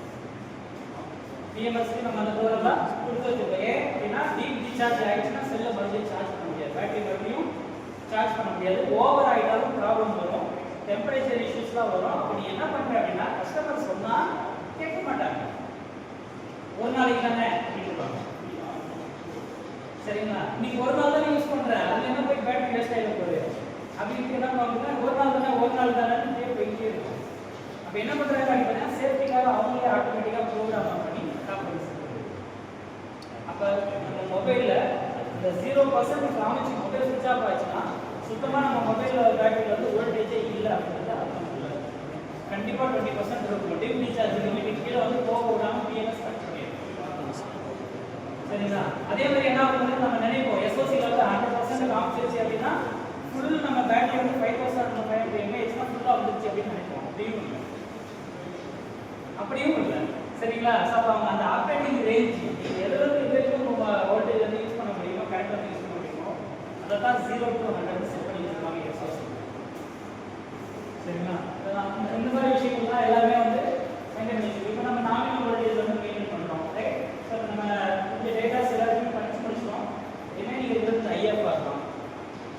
பிஎம்எஸ்க்கு நம்ம அந்த ப்ரோக்ராம் தான் கொடுத்து வச்சுருக்கோம். ஏன் அப்படின்னா டீப் டிசார்ஜ் ஆகிடுச்சுன்னா செல்லை மறுபடியும் சார்ஜ் பண்ண முடியாது, பேட்டரி மறுபடியும் சார்ஜ் பண்ண முடியாது. ஓவர் ஆகிட்டாலும் ப்ராப்ளம் வரும், டெம்பரேச்சர் இஷ்யூஸ்லாம் வரும். அப்போ நீ என்ன பண்ணுற அப்படின்னா கஸ்டமர் சொன்னால் கேட்க மாட்டாங்க. ஒரு நாளைக்கு தானே கேட்டுருப்பாங்க. சரிங்களா? இன்னைக்கு ஒரு நாள் தானே யூஸ் பண்ணுறேன், அதில் என்ன போய் பேட்டரி வேஸ்ட் ஆகிட போகுது அப்படின்னு என்ன பண்ணுறாங்க, ஒரு நாள் தானே போயிட்டே இருக்கும். அப்போ என்ன பண்ணுறாங்க அப்படின்னா சேஃப்டிக்காக அவங்களே ஆட்டோமேட்டிக்காக ப்ரோக்ராம் பண்ணி ஸ்டாப் பண்ணி அப்போ நம்ம மொபைலில் இந்த 0% காமிச்சு மொபைல் சுவிட்ச் ஆஃப் ஆச்சுன்னா சுத்தமாக நம்ம மொபைலில் பேட்டரியில் வந்து வோல்டேஜே இல்லை அப்படின்றது அர்த்தம் இல்லை. கண்டிப்பாக 20% இருக்கும். டிம் ரீசார்ஜ் லிமிட் கீழே வந்து போக விடாமல் பிஎன்எஸ் கட் பண்ணிடும். சரிங்களா? அதே மாதிரி என்ன ஆகுதுன்னு நம்ம நினைப்போம் எஸ்ஓசியில் வந்து 100% காமிச்சிருச்சு அப்படின்னா ஃபுல் நம்ம பேட்டரி வந்து 5500 mAh ஃபுல்லாக வந்துருச்சு அப்படின்னு நினைப்போம். அப்படியும் இல்லை. சரிங்களா? ஸோ அவங்க அந்த ஆப்ரேட்டிங் ரேஞ்ச் எதுலேருந்து இது வரைக்கும் நம்ம வோல்டேஜ் வந்து யூஸ் பண்ண முடியுமோ கரண்ட் வந்து யூஸ் பண்ண முடியுமோ அதை தான் 0 to 100 செட் பண்ணி வச்சுருக்காங்க எஸ்ஓசி. சரிங்களா? இந்த மாதிரி விஷயங்கள்லாம் எல்லாமே வந்து மெயின்டைன் பண்ணிருக்கு. இப்போ நம்ம நாமினல் வோல்டேஜ் வந்து மெயின்டைன் பண்ணுறோம். ரைட்? ஸோ நம்ம இந்த டேட்டாஸ் எல்லாத்தையும் படிச்சிட்டோம். ரிமைனிங் இருக்கிறது ஐஎஃப்ஆர் தான்.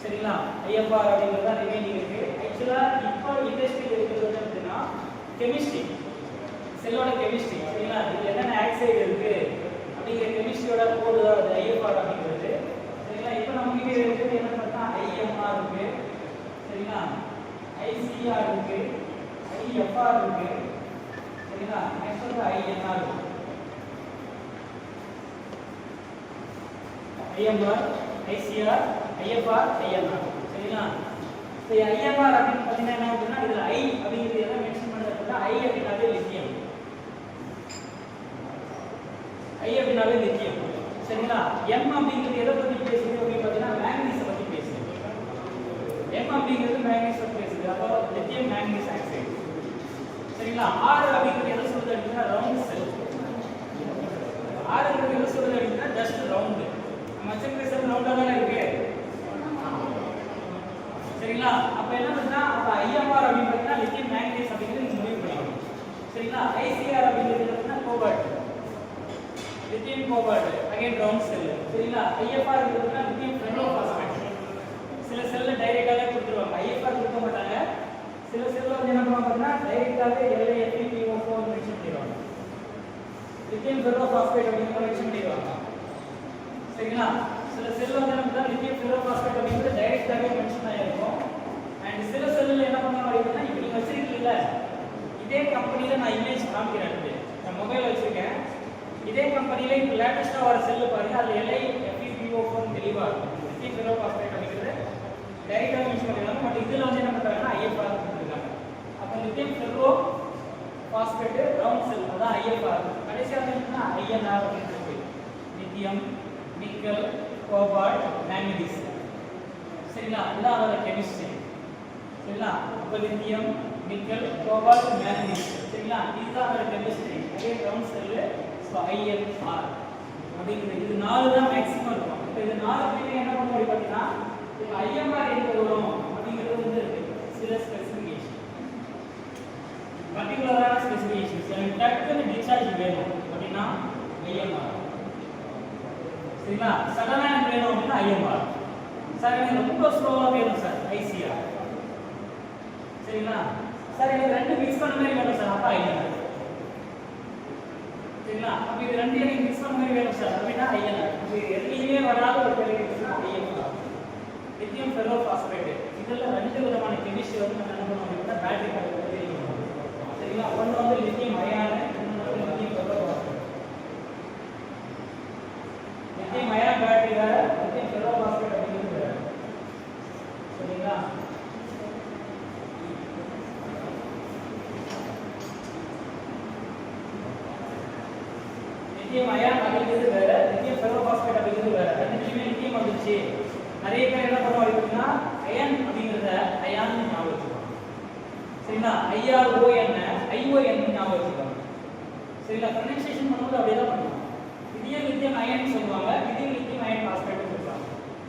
சரிங்களா? ஐஎஃப்ஆர் அப்படிங்கிறது தான் ரிமைனிங் இருக்குது. ஆக்சுவலாக இப்போ இண்டஸ்ட்ரியில் இருக்கிறது வந்து அப்படின்னா கெமிஸ்ட்ரி, செல்லோட கெமிஸ்ட்ரி. சரிங்களா? இது என்னென்ன ஆக்சைடு இருக்குது அப்படிங்கிற கெமிஸ்ட்ரியோட கோடு தான் அது ஐஎஃப்ஆர் அப்படிங்கிறது. சரிங்களா? இப்போ நமக்கு இருக்கிறது என்ன பார்த்தா ஐஎம்ஆர் இருக்குது. சரிங்களா? ஐசிஆர் இருக்கு, ஐஎஃப்ஆர் இருக்கு. சரிங்களா? நெக்ஸ்ட் வந்து ஐஎன்ஆர் இருக்கு. IMR, ICR, IFR, INR. சரிங்களா? இப்போ ஐஎம்ஆர் அப்படின்னு பார்த்தீங்கன்னா என்ன ஆகுதுன்னா இதில் ஐ அப்படிங்கிறது எதை மென்ஷன் பண்ணுறதுனா ஐ அப்படின்னாவே லித்தியம். ஐ அப்படின்னாவே லித்தியம். சரிங்களா? எம் அப்படிங்கிறது எதை பற்றி பேசுது அப்படின்னு பார்த்தீங்கன்னா மேங்கனீஸை பற்றி பேசுது. எம் அப்படிங்கிறது மேங்கனீஸ் பற்றி பேசுது. அப்போ லித்தியம் மேங்கனீஸ் ஆக்சைடு. சரிங்களா? ஆர் அப்படிங்கிறது எதை சொல்லுது அப்படின்னா ரவுண்ட் செல். ஆறுங்கிறது எதை சொல்லுது அப்படின்னா ஜஸ்ட் ரவுண்டு. நம்ம வச்சிருக்கிற செல் ரவுண்டாக தானே இருக்கு. சரிங்களா? அப்போ என்ன பண்ணுறா அப்போ ஐஎம்ஆர் அப்படின்னு பார்த்தீங்கன்னா லித்தியம் மேங்கனீஸ் அப்படிங்கிறது நீங்கள் முடிவு பண்ணிக்கணும். சரிங்களா? ஐசிஆர் அப்படிங்கிறது பார்த்தீங்கன்னா cobalt, lithium cobalt, again round cell. சரிங்களா? ஐஎஃப்ஆர் இருக்கிறதுனா லித்தியம் ஃபெர்ரோபாஸ்பேட். சில செல்ல டைரெக்டாகவே கொடுத்துருவாங்க, ஐஎஃப்ஆர் கொடுக்க மாட்டாங்க. சில செல்ல வந்து என்ன பண்ணுவாங்கன்னா டைரெக்டாகவே LiFePO4 மென்ஷன் பண்ணிடுவாங்க. லித்தியம் ஃபெர்ரோபாஸ்பேட் அப்படிங்கிற மென்ஷன் பண்ணிடுவாங்க. சரிங்களா? சில செல் வந்து நம்ம தான் லித்தியம் ஃபெர்ரோபாஸ்பேட் அப்படிங்கிறது டைரெக்டாகவே மென்ஷன் ஆகிருக்கும். அண்ட் சில செல்லில் என்ன பண்ண அப்படின்னா இப்போ நீங்கள் வச்சிருக்கீங்கல்ல இதே கம்பெனியில் நான் இமேஜ் காமிக்கிறேன். நான் மொபைல் வச்சுருக்கேன். இதே கம்பெனியில் இப்போ லேட்டஸ்ட்டாக வர செல்லு பாருங்கள், அதில் LiFePO4 தெளிவாக இருக்கும். லித்தியம் ஃபெர்ரோபாஸ்பேட் அப்படிங்கிறது டைரெக்டாக மென்ஷன் பண்ணிடுறாங்க. பட் இதில் வந்து என்ன பண்ணுறாங்கன்னா ஐஎஃப்ஆர் கொடுத்துருக்காங்க. அப்போ லித்தியம் ஃபெர்ரோபாஸ்பேட் ரவுண்ட் செல் அதான் ஐஎஃப்ஆர். கடைசியாக என்னன்னா ஐஎன்ஆர் அப்படின்றது லித்தியம், நிக்கல், கோபால்ட், மேங்கனீஸ். சரிங்களா? இதுதான் அதோட கெமிஸ்ட்ரி. சரிங்களா? அப்போ லித்தியம், நிக்கல், கோபால்ட், மேங்கனீஸ். சரிங்களா? இதுதான் அதோட கெமிஸ்ட்ரி. அதே ரவுண்ட் செல்லு. ஸோ ஐஎன்ஆர் அப்படிங்கிறது இது 4 தான் மேக்ஸிமம் இருக்கும். இப்போ இது 4 பேருமே என்ன பண்ண முடியும் பார்த்தீங்கன்னா இப்போ ஐஎம்ஆர் எங்கே வரும் அப்படிங்கிறது வந்து சில ஸ்பெசிஃபிகேஷன், பர்டிகுலரான ஸ்பெசிஃபிகேஷன்ஸ். எனக்கு டக்குன்னு டிஸ்சார்ஜ் வேணும் அப்படின்னா ஐஎம்ஆர். சரிங்களா? சடனாக எனக்கு வேணும் அப்படின்னா ஐஎம்ஆர். சார் எனக்கு ரொம்ப ஸ்லோவாக வேணும் சார் ஐசிஆர். சரிங்களா? சார் எனக்கு ரெண்டு மிக்ஸ் பண்ண மாதிரி வேணும் சார் அப்பா ஐஎன்ஆர். சரிங்களா? அப்போ இது ரெண்டு எனக்கு மிக்ஸ் பண்ண மாதிரி வேணும் சார் அப்படின்னா ஐஎன்ஆர். இது எதுலையுமே வராத ஒரு கெமிஸ்ட்ரி ஐஎன்ஆர். லித்தியம் ஃபெர்ரோபாஸ்பேட் இதில் 2 விதமான கெமிஸ்ட்ரி வந்து நம்ம என்ன பண்ணுவோம் அப்படின்னா பேட்டரி கார்டு தெரியும். சரிங்களா? ஒன்று வந்து லித்தியம் அயான், இன்னொன்று வந்து லித்தியம் ஃபெர்ரோபாஸ்பேட். லித்தியம் அயான் பேட்டரி வேற, லித்தியம் ஃபெர்ரோபாஸ்பேட் அப்படிங்கிறது வேற. சரிங்களா? லித்தியம் அயான் அப்படிங்கிறது வேற, லித்தியம் ஃபெர்ரோபாஸ்பேட் அப்படிங்கிறது வேற. ரெண்டுலையுமே லித்தியம் வந்துச்சு. நிறைய பேர் என்ன பண்ணுவாங்க அப்படின்னா அயன் அப்படிங்கிறத அயான் ஞாபகம் வச்சுக்கோங்க. சரிங்களா? IRON ION ஞாபகம் வச்சுக்கோங்க. சரிங்களா? ப்ரொனன்சியேஷன் பண்ணும்போது அப்படியே தான் பண்ணுவாங்க. இதையும் லித்தியம் அயன் சொல்லுவாங்க, இதையும் லித்தியம் அயன் பாஸ்பேட் சொல்லுவாங்க.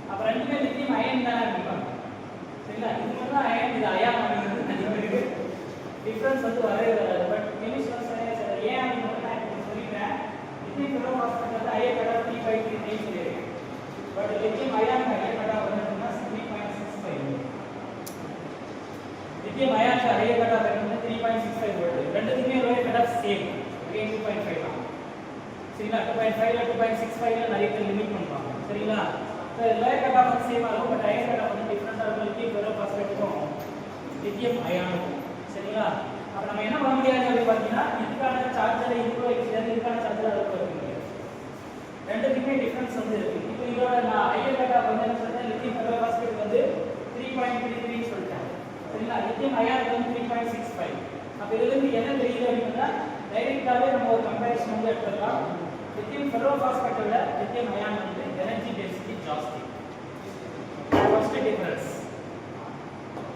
அப்போ ரெண்டுமே லித்தியம் அயன் தானே அப்படிம்பாங்க. சரிங்களா? இது மட்டும் தான் அயன், இது அயான் அப்படிங்கிறது நிறைய பேருக்கு டிஃப்ரென்ஸ் வந்து வரவே வராது. பட் கெமிஸ்ட்ரி ஏன் அப்படின்னு நான் சொல்லிட்டேன். லித்தியம் ஃபெர்ரோபாஸ்பேட் வந்து ஐஏ கட்டா 353 சொல்லியிருக்கு. பட் லித்தியம் அயான் ஐஏ கட்டா வந்து 3.65. லித்தியம் அயான் ஐஏ கட்டா வந்து 3.65 வருது. ரெண்டுத்துக்குமே லோயர் கட் ஆஃப் சேம் 2.5 தான். சரிங்களா? 2.5 ல 2.65 ல நிறைய பேர் லிமிட் பண்ணுவாங்க. சரிங்களா? லோயர் கட் ஆஃப் வந்து சேம் ஆகும். பட் ஐஏ கட்டா வந்து டிஃபரண்டா இருக்கும். லித்தியம் ஃபெர்ரோபாஸ்பேட்டுக்கும் லித்தியம் அயானுக்கும். சரிங்களா? அப்ப நம்ம என்ன பண்ண முடியாது அப்படி பார்த்தீங்கன்னா இதுக்கான சார்ஜர் இதுக்கான சார்ஜர் அதுக்கு வைக்க முடியாது. ரெண்டுத்துக்குமே சரிங்களா? லித்தியம் அயான் வந்து 3.65. அப்ப இதுல இருந்து என்ன தெரியுது அப்படின்னா டைரக்டாவே நம்ம ஒரு கம்பேரிசன் வந்து எடுத்துக்கலாம். லித்தியம் ஃபெரோபாஸ்பேட்டோட லித்தியம் அயான் வந்து எனர்ஜி டென்சிட்டி ஜாஸ்தி. First difference.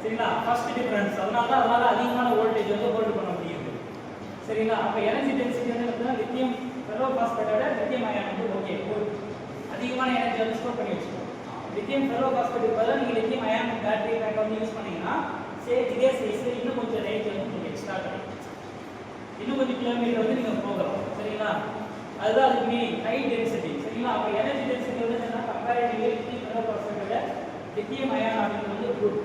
சரிங்களா? First difference. அதனால அதிகமான வோல்டேஜ் வந்து ஹோல்ட் பண்ண முடியுது. சரிங்களா? அப்ப எனர்ஜி டென்சிட்டி வந்து லித்தியம் ஃபெரோபாஸ்பேட்டோட லித்தியம் அயான் வந்து ஓகே அதிகமான எனர்ஜி வந்து ஸ்டோர் பண்ணி வச்சுக்கோம். லித்தியம் ஃபெரோபாஸ்பேட்டுக்கு பதிலாக நீங்கள் லித்தியம் அயான் பேட்டரி பேக் வந்து யூஸ் பண்ணீங்கன்னா இதே சைஸில் இன்னும் கொஞ்சம் ரேஞ்ச் வந்து உங்களுக்கு எக்ஸ்ட்ரா கிடைக்கும். இன்னும் கொஞ்சம் கிலோமீட்டர் வந்து நீங்கள் போகலாம். சரிங்களா? அதுதான் அதுக்கு மீனிங் ஹை டென்சிட்டி. சரிங்களா? அப்போ எனர்ஜி டென்சிட்டி வந்து என்னன்னா கம்பேரிட்டிவ்லி லித்தியம் ஃபெரோபாஸ்பேட்டோட லித்தியம் அயான் அப்படிங்கிறது வந்து குட்.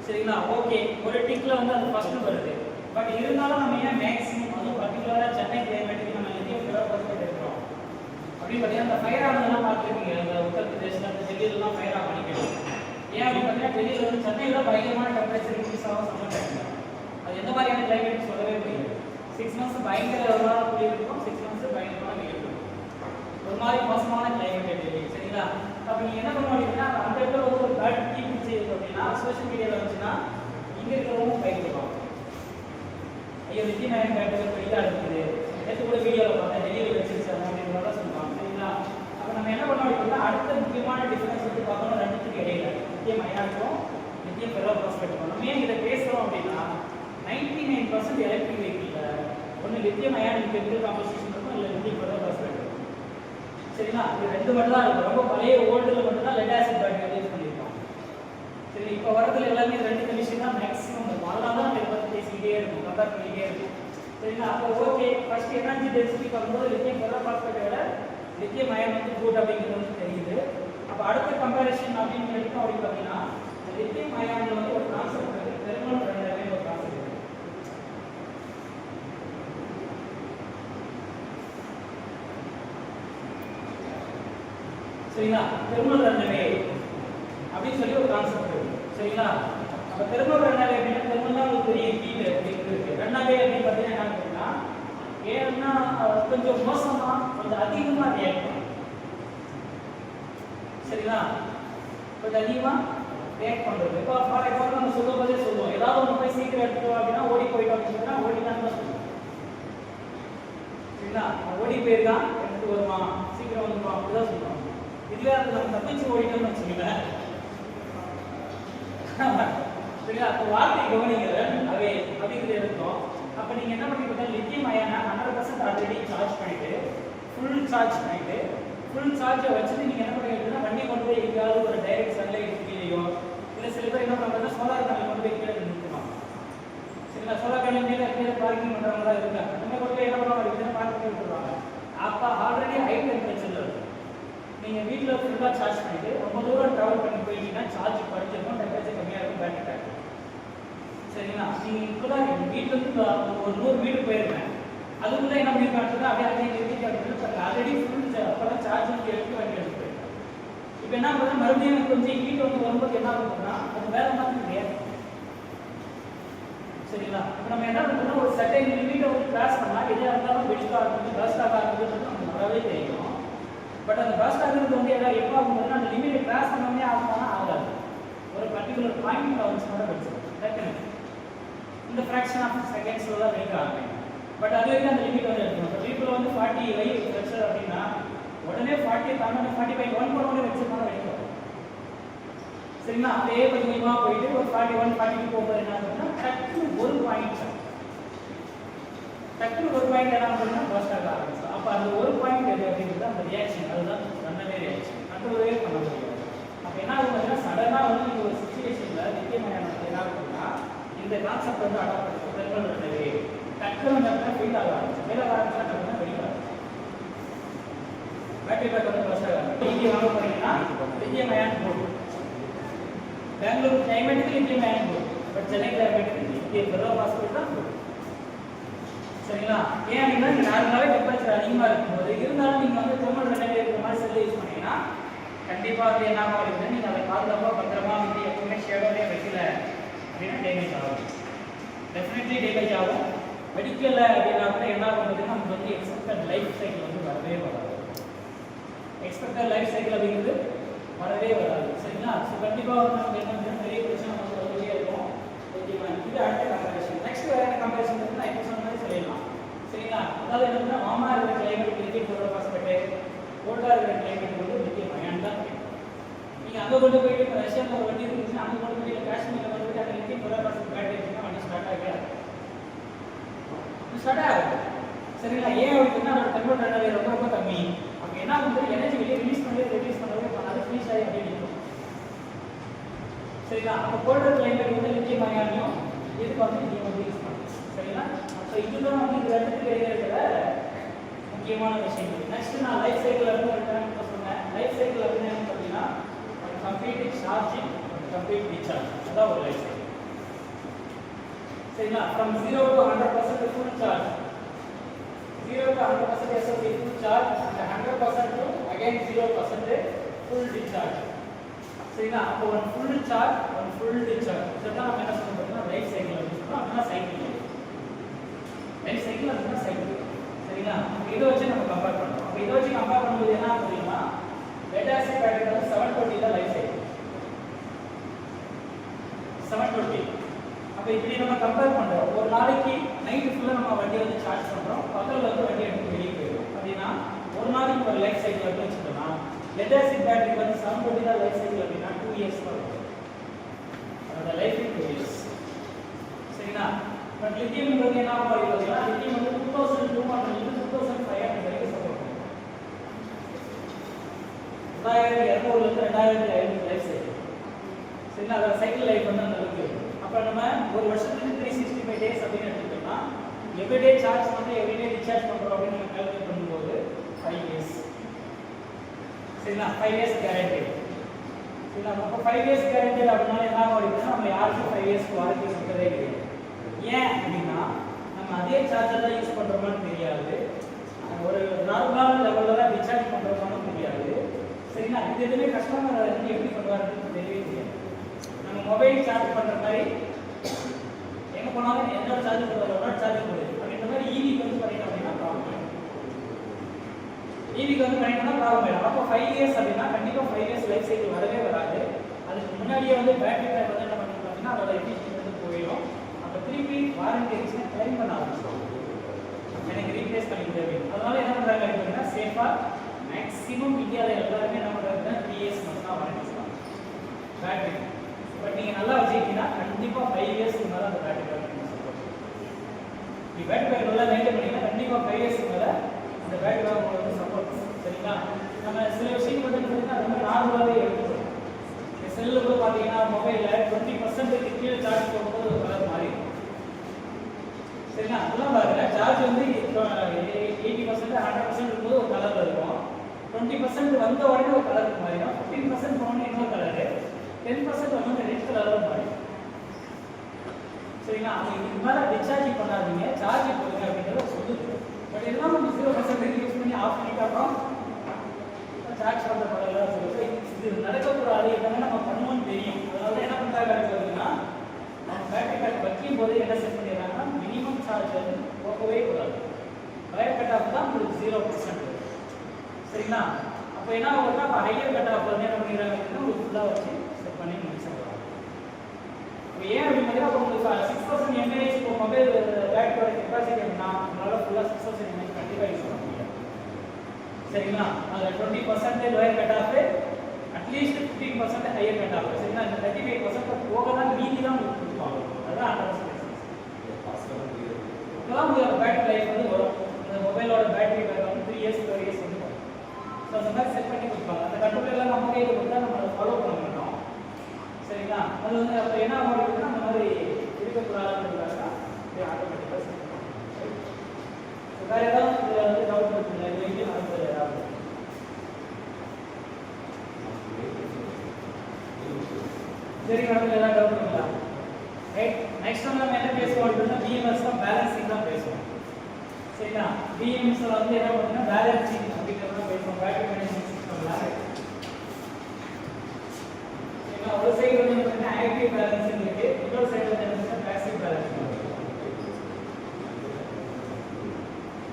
சரிங்களா? ஓகே ஒரு டிக்கில் வந்து அது ஃபர்ஸ்ட் வருது. பட் இருந்தாலும் நம்ம ஏன் மேக்ஸிமம் அதுவும் பர்டிகுலராக சென்னை கிளைமேட்டுக்கு நம்ம லித்தியம் ஃபெரோபாஸ்பேட் எடுக்கிறோம் அப்படின்னு பார்த்தீங்கன்னா அந்த ஃபயர் ஆனதெல்லாம் பார்த்துருக்கீங்க. அந்த உத்தரப்பிரதேசில் அந்த டெல்லியிலலாம் ஃபயர் ஆஃப் பண்ணிக்கலாம். ஏன் அப்படின்னு பார்த்தீங்கன்னா டெல்லியில் வந்து சென்னையில் பயங்கரமான டெம்பரேச்சர் இன்க்ரீஸ் ஆகும் சம்மர் டைமில். அது எந்த மாதிரியான கிளைமேட் சொல்லவே முடியாது. 6 months பயங்கரமான குளிர் இருக்கும், 6 months பயங்கரமான வெயில் இருக்கும். ஒரு மாதிரி மோசமான கிளைமேட் டெல்லி. சரிங்களா? அப்போ நீங்கள் என்ன பண்ண அப்படின்னா அந்த இடத்துல வந்து ஒரு பேட் கீப் செய்யுது அப்படின்னா சோஷியல் மீடியாவில் வந்துச்சுன்னா இங்கே இருக்கிறவங்க பயந்துருப்பாங்க. ஐயோ லித்தியம் அயான் பேட்டரி பெரிதாக இருக்குது, நேற்று கூட வீடியோவில் பார்த்தேன் டெல்லியில் வச்சிருச்சாங்க அப்படின்றத சொல்லுவாங்க. சரிங்களா? அப்போ நம்ம என்ன பண்ணோம் அப்படின்னா அடுத்த முக்கியமான டிஃபரன்ஸ் வந்து பார்க்கணும் ரெண்டுத்துக்கு இடையில லித்தியம் அயானுக்கும் லித்தியம் ஃபெரோபாஸ்பேட்டுக்கும். நம்ம ஏன் இதை பேசுகிறோம் அப்படின்னா 99% எலக்ட்ரிக் வெஹிக்கிளில் ஒன்று லித்தியம் அயான் கெமிக்கல் காம்போசிஷன் இருக்கும், இல்லை லித்தியம் ஃபெரோபாஸ்பேட் இருக்கும். சரிங்களா? இது ரெண்டு மட்டும் தான் இருக்கும். ரொம்ப பழைய ஓல்டில் மட்டும் தான் லெட் ஆசிட் பேட்டரி யூஸ் பண்ணியிருக்கோம். சரி, இப்போ வரதுல எல்லாமே ரெண்டு கண்டிஷன் தான் மேக்ஸிமம் இருக்கும். அதனால தான் நம்ம இதை பற்றி பேசிக்கிட்டே இருக்கும், கம்பேர் பண்ணிக்கிட்டே இருக்கும். சரிங்களா? அப்போ ஓகே ஃபர்ஸ்ட் எனர்ஜி டென்சிட்டி பார்க்கும்போது லித்தியம் ஃபெரோபாஸ்பேட்டை விட லித்தியம் அயான் வந்து குட் அப்படிங்கிறது வந்து தெரியுது. அப்போ அடுத்த கம்பேரிசன் அப்படின்னு எடுத்தோம் அப்படின்னு பார்த்தீங்கன்னா லித்தியம் அயான்ல வந்து ஒரு கான்செப்ட் இருக்கு, தெர்மல் ரன்னர்னு ஒரு கான்செப்ட் இருக்கு. சரிங்களா? தெர்மல் ரன்னவே அப்படின்னு சொல்லி ஒரு கான்செப்ட் இருக்கு. சரிங்களா? அப்போ தெர்மல் ரன்னவே அப்படின்னா தெர்மல்னா ஒரு பெரிய ஹீட் அப்படிங்கிறது இருக்கு. ரன்னவே அப்படின்னு பார்த்தீங்கன்னா என்ன அப்படின்னா ஏன்னா கொஞ்சம் மோசமா கொஞ்சம் அதிகமாக ரியாக்ட் பண்ணும். சரிங்களா? கொஞ்சம் அதிகமாக ரியாக்ட் பண்ணுறது. இப்போ ஃபார் எக்ஸாம்பிள் நம்ம சொல்லும் போதே சொல்லுவோம் ஏதாவது ஒன்று போய் சீக்கிரம் எடுத்துட்டோம் அப்படின்னா ஓடி போயிட்டோம் அப்படின்னா ஓடி தான் சொல்லுவோம். சரிங்களா? ஓடி போயிருக்கான் எடுத்துட்டு வருவான் சீக்கிரம் வந்துடுவான் அப்படிதான் சொல்லுவாங்க. இதுவே அது நம்ம தப்பிச்சு ஓடிட்டோம்னு வச்சுக்கோங்களேன். சரிங்களா? அப்போ வார்த்தை கவனிங்க அவே அப்படிங்கிறது இருக்கும். அப்போ நீங்கள் என்ன பண்ணிக்கிட்டா லித்தியம் அயானை 100% ஆல்ரெடி சார்ஜ் பண்ணிட்டு ஃபுல் சார்ஜை வச்சுட்டு நீங்கள் என்ன பண்ணிக்கிட்டீங்கன்னா வண்டி கொண்டு போய் எங்கேயாவது ஒரு டைரக்ட் சன்லைட் கீழேயோ இல்லை சில பேர் என்ன பண்ணுறாங்கன்னா சோலார் பேனல் கொண்டு போய் கீழே நிறுத்துவாங்க. சரிங்களா? சோலார் பேனல் கீழே பார்க்கிங் பண்ணுறவங்களா இருக்காங்க. அந்த கொண்டு போய் என்ன பண்ணுவாங்க பார்க் பண்ணி விட்டுருவாங்க. அப்போ ஆல்ரெடி ஹை டெம்பரேச்சரில் இருக்கும். நீங்கள் வீட்டில் ஃபுல்லாக சார்ஜ் பண்ணிட்டு ரொம்ப தூரம் ட்ராவல் பண்ணி போயிட்டீங்கன்னா சார்ஜ் குறைஞ்சிருக்கும், டெம்பரேச்சர் கம்மியாக இருக்கும், பேட்டரி பேக். சரிங்களா? நீங்கள் இப்போ தான் வீட்டிலேருந்து ஒரு 100 மீட்டர் போயிருக்கேன். அதுக்குள்ளே என்ன பண்ணிருக்காங்க அப்படியே நிறுத்திட்டு ஆல்ரெடி ஃபுல் அப்போதான் சார்ஜ் வந்து எடுத்து வண்டி எடுத்து போயிருக்கேன். இப்போ என்ன பண்ணுறது மறுபடியும் கொஞ்சம் ஹீட் வந்து வரும்போது என்ன பண்ணுறோம்னா அது வேலை மாதிரி கிடையாது. சரிங்களா? இப்போ நம்ம என்ன பண்ணுறோம்னா ஒரு சர்டைன் லிமிட்டை வந்து கிராஸ் பண்ணால் எதாக இருந்தாலும் வெடிக்காக இருக்குது பஸ்டாக இருக்குதுன்னு நமக்கு நல்லாவே தெரியும். பட் அந்த பஸ்ட் ஆகிறது வந்து எதாவது எப்போ ஆகும்போது அந்த லிமிட்டை கிராஸ் பண்ணவே ஆகுமானா ஆகாது. ஒரு பர்டிகுலர் பாயிண்ட் வந்துச்சு மட்டும் வச்சுருக்கோம். இந்த ஃப்ராக்ஷன் ஆஃப் செகண்ட்ஸில் தான் வெடிக்க ஆகும். பட் அது வரைக்கும் அந்த லிமிட் வந்து எடுக்கணும். இப்போ வீட்டில் வந்து 40 வச்சது அப்படின்னா உடனே 40 தாண்டி 45 1 போனோடனே வச்சுருந்தா வெடிக்கும். சரிங்களா? அப்படியே கொஞ்சம் கொஞ்சமாக போயிட்டு ஒரு 41 42 போகும்போது என்ன ஆகுதுன்னா டக்குன்னு ஒரு பாயிண்ட் என்ன பண்ணுன்னா பஸ்ட் ஆக ஆரம்பிச்சு. அப்போ அந்த ஒரு பாயிண்ட் எது அப்படிங்கிறது அந்த ரியாக்ஷன் அதுதான் ரன்னவே ரியாக்ஷன் கண்ட்ரோலே பண்ண முடியாது. அப்போ என்ன ஆகும் பார்த்தீங்கன்னா சடனாக வந்து நீங்கள் ஒரு சுச்சுவேஷனில் லித்தியம் அயான் என்ன ஆகுதுன்னா இந்த கான்செப்ட் வந்து அடாப்ட் பண்ணுறது தெர்மல் ரன்னவே டக்குன்னு டக்குனா ஃபெயில் ஆக ஆரம்பிச்சு. ஃபெயில் ஆக ஆரம்பிச்சா டக்குனா வெடிக்காது. பேட்டரி பேக் வந்து பஸ்ட் ஆகாது. இங்கே வாங்க போனீங்கன்னா லித்தியம் அயான் போர்டு பெங்களூர் கிளைமேட்டுக்கு லித்தியம் அயான் போர்டு, பட் சென்னை கிளைமேட்டுக்கு லித்தியம் ஃபெரோபாஸ்பேட் தான் போர்டு. சரிங்களா? ஏன் அப்படின்னா நீங்கள் நார்மலாகவே டெம்பரேச்சர் அதிகமாக இருக்கும்போது இருந்தாலும் நீங்கள் வந்து தெர்மல் ரன்னவே இருக்கிற மாதிரி செல்லு யூஸ் பண்ணிங்கன்னா கண்டிப்பாக அது என்ன ஆகும் அப்படின்னா நீங்கள் அதை பாதுகாப்பாக பத்திரமா வந்து எப்பவுமே ஷேடோவே வைக்கல அப்படின்னா டேமேஜ் ஆகும். டெஃபினெட்லி டேமேஜ் ஆகும். வெடிக்கலை அப்படின்னா கூட என்ன ஆகுதுன்னா நமக்கு வந்து எக்ஸ்பெக்டட் லைஃப் சைக்கிள் வந்து வரவே வராது. எக்ஸ்பெக்டட் லைஃப் சைக்கிள் அப்படிங்கிறது வரவே வராது. சரிங்களா? ஸோ கண்டிப்பாக வந்து நமக்கு என்ன நிறைய பிரச்சனை வந்து வந்துகிட்டே இருக்கும். ஓகே இது அடுத்த கம்பேரிசன். நெக்ஸ்ட் வேற என்ன கம்பேரிசன் இருக்குன்னா இப்போ சொன்ன மாதிரி சொல்லிடலாம். சரிங்களா? அதாவது என்னன்னா வார்மா இருக்கிற கிளைமேட் லித்தியம் போரோபாஸ்பேட், கோல்டா இருக்கிற கிளைமேட் வந்து லித்தியம் அயன் தான். நீங்க அங்க கொண்டு போயிட்டு இப்போ ரஷ்யாவில் ஒரு வண்டி இருந்துச்சுன்னா அங்க கொண்டு போய் காஷ்மீர்ல கொண்டு போயிட்டு அந்த லித்தியம் போரோபாஸ்பேட் பேட்டரி வச்சுன்னா வண்டி ஸ்டார்ட் ஆகாது. ஸ்டார்ட் ஆகாது. சரிங்களா? ஏன் அப்படின்னா அதோட கன்வெர்ட் எனர்ஜி ரொம்ப ரொம்ப கம்மி. அப்ப என்ன ஆகுது? எனர்ஜி வெளியே ரிலீஸ் பண்ணவே ஃபினிஷ் ஆகி அப்படியே நிற்கும். சரிங்களா? அப்போ கோல்டர் கிளைமேட் வந்து லித்தியம் அயானையும் இதுக்கு வந்து நீங்க வந்து யூஸ் பண்ணலாம். சரிங்களா? ஸோ இதுதான் வந்து இது ரெண்டுத்துக்கு இடையில இருக்கிற முக்கியமான விஷயங்கள். நெக்ஸ்ட் நான் லைஃப் சைக்கிள் அப்படின்னு சொன்னேன். லைஃப் சைக்கிள் அப்படின்னு என்ன பார்த்தீங்கன்னா கம்ப்ளீட் சார்ஜிங், கம்ப்ளீட் ரீசார்ஜ். அதான் ஒரு லைஃப் சைக்கிள். சரிங்களா? From 0 to 100% full charge. 0 to 100% SOC full charge and 100% to again 0% full discharge. சரிங்களா? அப்போ ஒரு full charge, ஒரு full discharge. இதெல்லாம் நம்ம என்ன சொல்றோம்னா லைஃப் சைக்கிள் அப்படின்னு சொல்றோம். அப்படின்னா சைக்கிள். லைஃப் சைக்கிள் அப்படின்னா சைக்கிள். சரிங்களா? அப்போ இதை வச்சு நம்ம கம்பேர் பண்றோம். அப்போ இதை வச்சு கம்பேர் பண்ணும்போது என்ன ஆகுதுன்னா லெட் ஆசிட் பேட்டரி வந்து 720 தான் லைஃப் சைக்கிள். 720. அப்போ இப்படி நம்ம கம்பேர் பண்றோம். ஒரு நாளைக்கு நைட் ஃபுல்லா நம்ம வண்டி வந்து சார்ஜ் பண்றோம், பகல்ல வந்து வண்டி எடுத்து வெளியே போயிடும். அப்படின்னா ஒரு நாளைக்கு ஒரு லைஃப் சைக்கிள் வந்து வச்சுட்டோம்னா லெட் ஆசிட் பேட்டரி வந்து 720 தான் லைஃப் சைக்கிள் அப்படின்னா 2 இயர்ஸ் வரும். அதோட லைஃப் 2 இயர்ஸ். சரிங்களா? பட் லித்தியம்ங்கிறது என்ன ஆகும் பார்த்தீங்கன்னா லித்தியம் வந்து 2200 இருந்து 2500 வரைக்கும் சப்போர்ட் பண்ணும். 2200 இருந்து 2500 லைஃப் சைக்கிள். சரிங்களா? அதோட சைக்கிள் லைஃப் வந்து அந்த அளவுக்கு இருக்கும். அப்போ நம்ம ஒரு வருஷத்துக்கு 365 டேஸ் அப்படின்னு எடுத்துக்கிட்டோம்னா எவ்ரிடே சார்ஜ் வந்து எவ்ரிடே ரீசார்ஜ் பண்ணுறோம் அப்படின்னு நம்ம கால்குலேட் பண்ணும்போது 5 இயர்ஸ். சரிங்களா? 5 இயர்ஸ் கேரண்டி. சரிங்களா? அப்போ 5 இயர்ஸ் கேரண்டி அப்படின்னா என்ன ஆகுதுன்னா நம்ம யாருக்கும் 5 இயர்ஸ்க்கு வாரண்டி கொடுக்கறதே கிடையாது. ஏன் அப்படின்னா நம்ம அதே சார்ஜர் தான் யூஸ் பண்ணுறோமான்னு தெரியாது, ஒரு நார்மலான லெவலில் தான் ரீசார்ஜ் பண்ணுறோமான்னு தெரியாது. சரிங்களா? இது எதுவுமே கஸ்டமர் வந்து எப்படி பண்ணுவாருன்னு தெரியவே தெரியாது. நம்ம மொபைல் சார்ஜ் பண்ணுற மாதிரி எங்கே போனாலும் என்னோட சார்ஜ் போடுறது என்னோட சார்ஜ் போடுது அப்படின்ற மாதிரி ஈவிக்கு வந்து பண்ணிட்டோம் அப்படின்னா ப்ராப்ளம் ஆகிடும். ஈவிக்கு வந்து பண்ணிட்டோம்னா ப்ராப்ளம் ஆகிடும். அப்போ 5 இயர்ஸ் அப்படின்னா கண்டிப்பாக 5 இயர்ஸ் லைஃப் சைக்கிள் வரவே வராது. அதுக்கு முன்னாடியே வந்து பேட்டரி லைஃப் வந்து என்ன பண்ணிட்டோம் அப்படின்னா அதோட எஃபிஷியன்சி வந்து போயிடும். அப்போ திருப்பி வாரண்டி இருந்துச்சுன்னா கிளைம் பண்ண ஆரம்பிச்சிடும், எனக்கு ரீப்ளேஸ் பண்ணிக்கிட்டு அப்படின்னு. அதனால என்ன பண்ணுறாங்க அப்படின்னா சேஃபாக மேக்ஸிமம் இந்தியாவில் எல்லாருமே என்ன பண்ணுறாங்கன்னா 3 இயர்ஸ் மட்டும் தான் வாரண்டி சொல்லலாம் பேட்டரி. பட் நீங்கள் நல்லா வச்சுக்கிட்டீங்கன்னா கண்டிப்பாக 5 இயர்ஸ்க்கு மேலே அந்த பேட்டரி பேக் சப்போர்ட். நீங்கள் பேட்டரி பேக் நல்லா மெயின்டைன் பண்ணிங்கன்னா கண்டிப்பாக 5 இயர்ஸ்க்கு மேலே அந்த பேட்டரி பேக் உங்களுக்கு சப்போர்ட். சரிங்களா? நம்ம சில விஷயங்கள் வந்து பார்த்தீங்கன்னா அது மாதிரி நார்மலாகவே எடுத்துக்கணும். இந்த செல்லு கூட பார்த்தீங்கன்னா மொபைலில் 20% கீழே சார்ஜ் போகும்போது ஒரு கலர் மாறிடும். சரிங்களா? அதெல்லாம் பாருங்க, சார்ஜ் வந்து 80% 100% இருக்கும்போது ஒரு கலரில் இருக்கும், 20% வந்த உடனே ஒரு கலருக்கு மாறிடும், 15% போனோடனே இன்னொரு கலரு, 10% வந்து ரெட் கலரில் மாறிடும். சரிங்களா? அப்போ இதுக்கு மேலே டிஸ்சார்ஜ் பண்ணாதீங்க, சார்ஜ் போடுங்க அப்படிங்கிறத சொல்லுது. பட் எல்லாம் நம்ம 0% யூஸ் பண்ணி ஆஃப் பண்ணிட்டாலும் சார்ஜ் பண்ணுற படம் சொல்லுது. இது நடக்கக்கூடாது, இதெல்லாம் நம்ம பண்ணுவோம்னு தெரியும். அதனால என்ன பண்ணுறாங்க அப்படின்னா நம்ம பேட்டரி பேக் வைக்கும் போது என்ன செட் பண்ணிடுறாங்கன்னா மினிமம் சார்ஜ் வந்து போகவே கூடாது. வயர் கட் ஆஃப் தான் உங்களுக்கு 0%. சரிங்களா? அப்போ என்ன ஆகுதுன்னா இப்போ ஹையர் கட் ஆஃப் வந்து என்ன பண்ணிடுறாங்க அப்படின்னா உங்களுக்கு ஃபுல்லாக வச்சு செட் பண்ணி முடிச்சிடலாம். இப்போ ஏன் அப்படின்னு பார்த்தீங்கன்னா இப்போ உங்களுக்கு 6000 mAh இப்போ மொபைல் பேட்டரியோட கெப்பாசிட்டி அப்படின்னா நம்மளால ஃபுல்லாக 6000 mAh கண்டிப்பாக யூஸ் பண்ண முடியாது. சரிங்களா? அதில் 20% wire cut off, at least 15% higher cut of. சரிங்களா? இந்த 35% போக தான் மீதி தான் உங்களுக்கு கொடுப்பாங்க. அதுதான் 100%. இப்போதான் உங்களுக்கு பேட்டரி லைஃப் வந்து வரும். இந்த மொபைலோட பேட்டரி பேக் வந்து 3 இயர்ஸ் 4 இயர்ஸ் வந்து வரும். ஸோ அந்த மாதிரி செட் பண்ணி கொடுப்பாங்க. அந்த கண்ட்ரோல் எல்லாம் நம்ம கையில் கொடுத்தா நம்ம அதை ஃபாலோ பண்ண மாட்டோம். சரிங்களா? அது வந்து அப்போ என்ன ஆகுதுன்னா அந்த மாதிரி இருக்கக்கூடாதுன்றதுக்காக ஆட்டோமேட்டிக்காக செட் பண்ணுவோம். வேறு ஏதாவது இதில் வந்து டவுட் இருக்குங்களா? இது வரைக்கும் நடந்தது ஏதாவது? சரி மேடம், ஏதாவது டவுட் இருக்குங்களா? ரைட். நெக்ஸ்ட் நம்ம என்ன பேசுவோம் அப்படின்னா பிஎம்எஸ் தான் பேலன்சிங் தான் பேசுவோம். சரிங்களா? பிஎம்எஸ்ல வந்து என்ன பண்ணுன்னா பேலன்சிங் அப்படிங்கிறத பேசுவோம். பேட்டரி மேனேஜ்மெண்ட் சிஸ்டம்ல. சரிங்களா? ஒரு சைடு வந்து என்ன ஆக்டிவ் பேலன்சிங் இருக்கு, இன்னொரு சைடு வந்து என்ன பாசிவ் பேலன்சிங் இருக்கு.